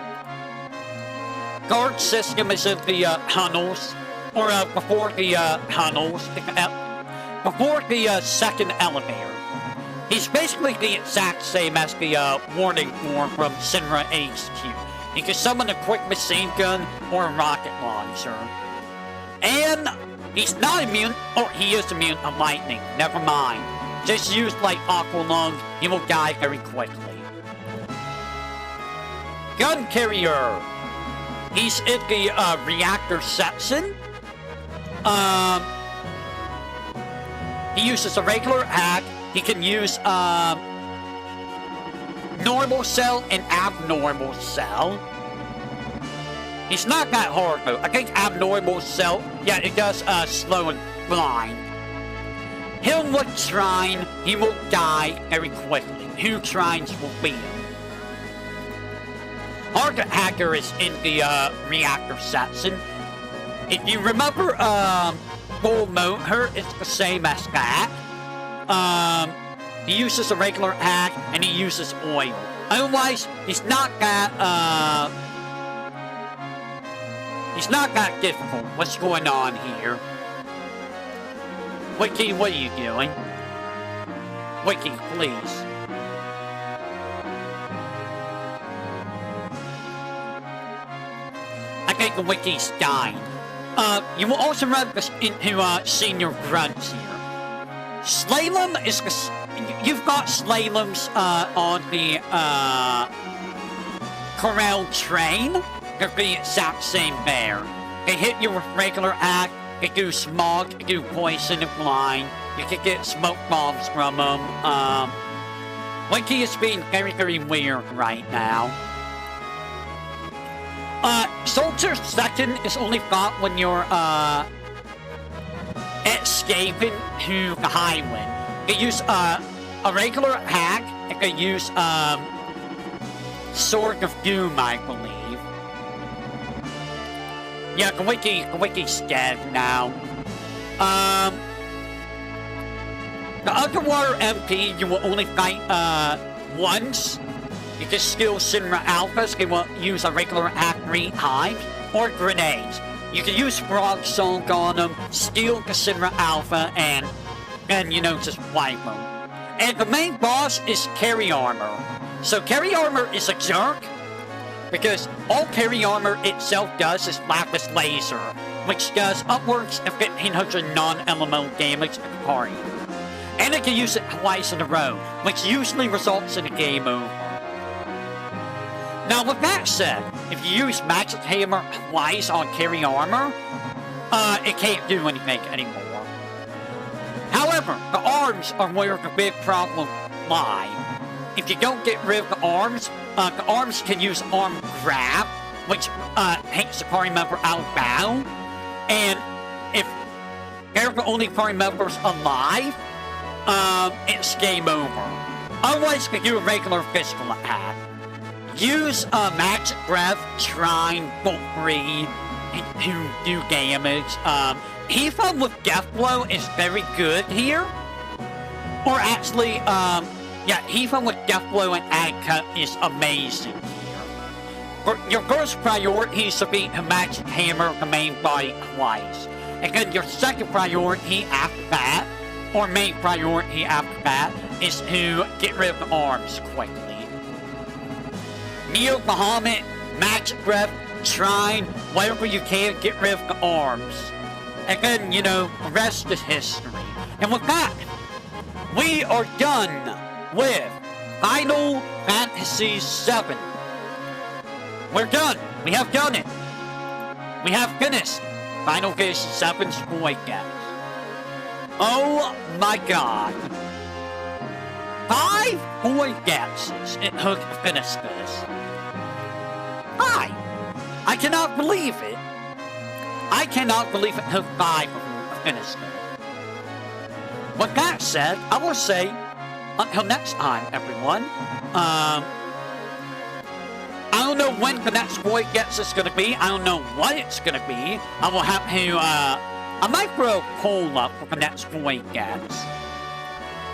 Guard system is in the tunnels, or before the tunnels, before the second elevator. He's basically the exact same as the warning form from Sinra HQ. You can summon a quick machine gun or a rocket launcher. And he's not immune. Oh, he is immune to lightning. Never mind. Just use like Aqua Lung, he will die very quickly. Gun Carrier. He's in the reactor section. He uses a regular hack. He can use normal cell and abnormal cell. He's not that hard though. I think abnormal cell, yeah, it does slow and blind. Him with Trine, he will die very quickly. 2 Trines will beat him. Target Hacker is in the reactor section. If you remember Full Motor, it's the same as that. He uses a regular hack and he uses oil. Otherwise, he's not that difficult. What's going on here? Wiki, what are you doing? Wiki, please. I think the Wiki's dying. You will also run into Senior Grunts here. Slalom is the... You've got Slaloms on the Corral train. They're the exact same there. They hit you with regular act, they do smog, they do poison and blind. You can get smoke bombs from them. Winky is being very, very weird right now. Soldier second is only fought when you're escaping to the highway. They use a regular hack, and they use Sword of Doom, I believe. Yeah, the Wiki's dead now. The underwater MP you will only fight once. You can steal Shinra Alphas, they will use a regular hack 3 times, or grenades. You can use Frog Song on them, steal the Shinra Alpha, and you know, just wipe them. And the main boss is Carry Armor. So Carry Armor is a jerk, because all Carry Armor itself does is Lapis Laser, which does upwards of 1500 non-elemental damage to the party. And it can use it twice in a row, which usually results in a game over. Now with that said, if you use Magic Hammer twice on Carry Armor, it can't do anything anymore. However, the arms are where the big problem lies. If you don't get rid of the arms can use Arm Grab, which takes the party member out of battle. And if they're the only party members alive, it's game over. Otherwise, you can do a regular physical attack. Use a magic breath, shrine, bolt free, to do damage. Hefa with Death Blow is very good here. Or actually, yeah, Hefa with Death Blow and Ag Cut is amazing here. For your first priority is to beat the Magic Hammer, the main body, twice. And then your second priority after that, or main priority after that, is to get rid of the arms quickly. Neo Bahamut, Magic Breath, Shrine, whatever you can, get rid of the arms. And then, you know, the rest is history. And with that, we are done with Final Fantasy VII. We're done. We have done it. We have finished Final Fantasy VII's Voidex. Oh my god. 5 Voidexes it took to finish this. I cannot believe it. I cannot believe it took 5 of them to finish this. With that said, I will say, until next time, everyone. I don't know when the next Voidex is gonna be. I don't know what it's gonna be. I will have to, I might throw a poll up for the next Voidex.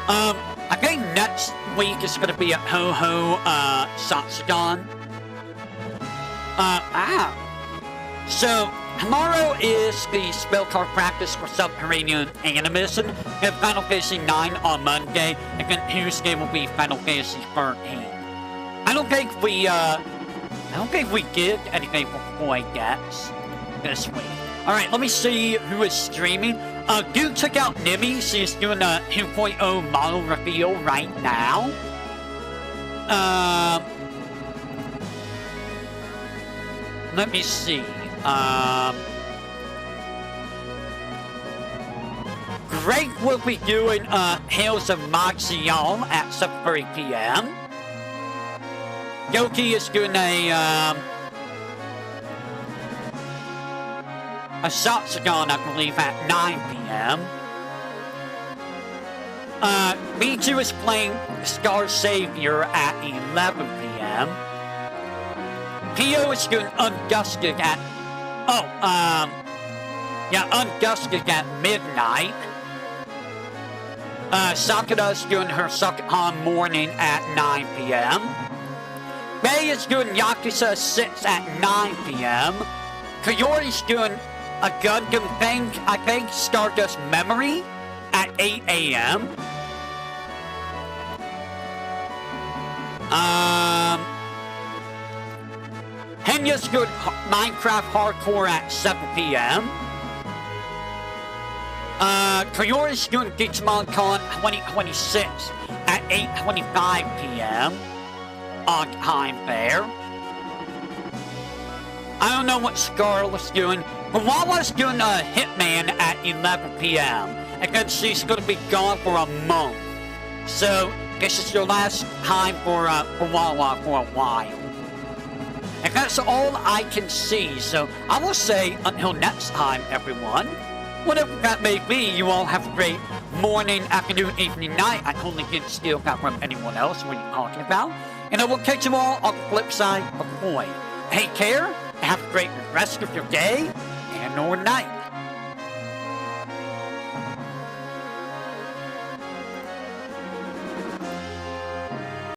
I think next week is gonna be at Ho-Ho, Satsugan. So, tomorrow is the spell card practice for Subterranean Animism, and Final Fantasy 9 on Monday, and then Tuesday will be Final Fantasy 13. I don't think we did anything for Voidex this week. Alright, let me see who is streaming. Do check out Nimi. She's doing a 2.0 model reveal right now. Let me see. Greg will be doing Tales of Moxion at 7:30 p.m. Yoki is doing a Satsugan, I believe, at 9 p.m. V2 is playing Star Savior at 11 p.m. Pio is doing Undusted at... Undusted at midnight. Sakura is doing her Suckathon morning at 9 p.m. Bay is doing Yakuza 6 at 9 p.m. Koyori's doing a Gundam thing, I think, Stardust Memory, at 8 a.m. Henya's doing Minecraft Hardcore at 7 p.m. Koyori's doing Digimon Con 2026 at 8:25 p.m. on time there. I don't know what Scarlett's doing. Wawa's doing a Hitman at 11 p.m. and then she's going to be gone for a month. So this is your last time for Wawa for a while. And that's all I can see. So I will say until next time, everyone. Whatever that may be, you all have a great morning, afternoon, evening, night. I totally didn't steal that from anyone else. What are you talking about? And I will catch you all on the flip side of the coin. Take care, and have a great rest of your day and or night.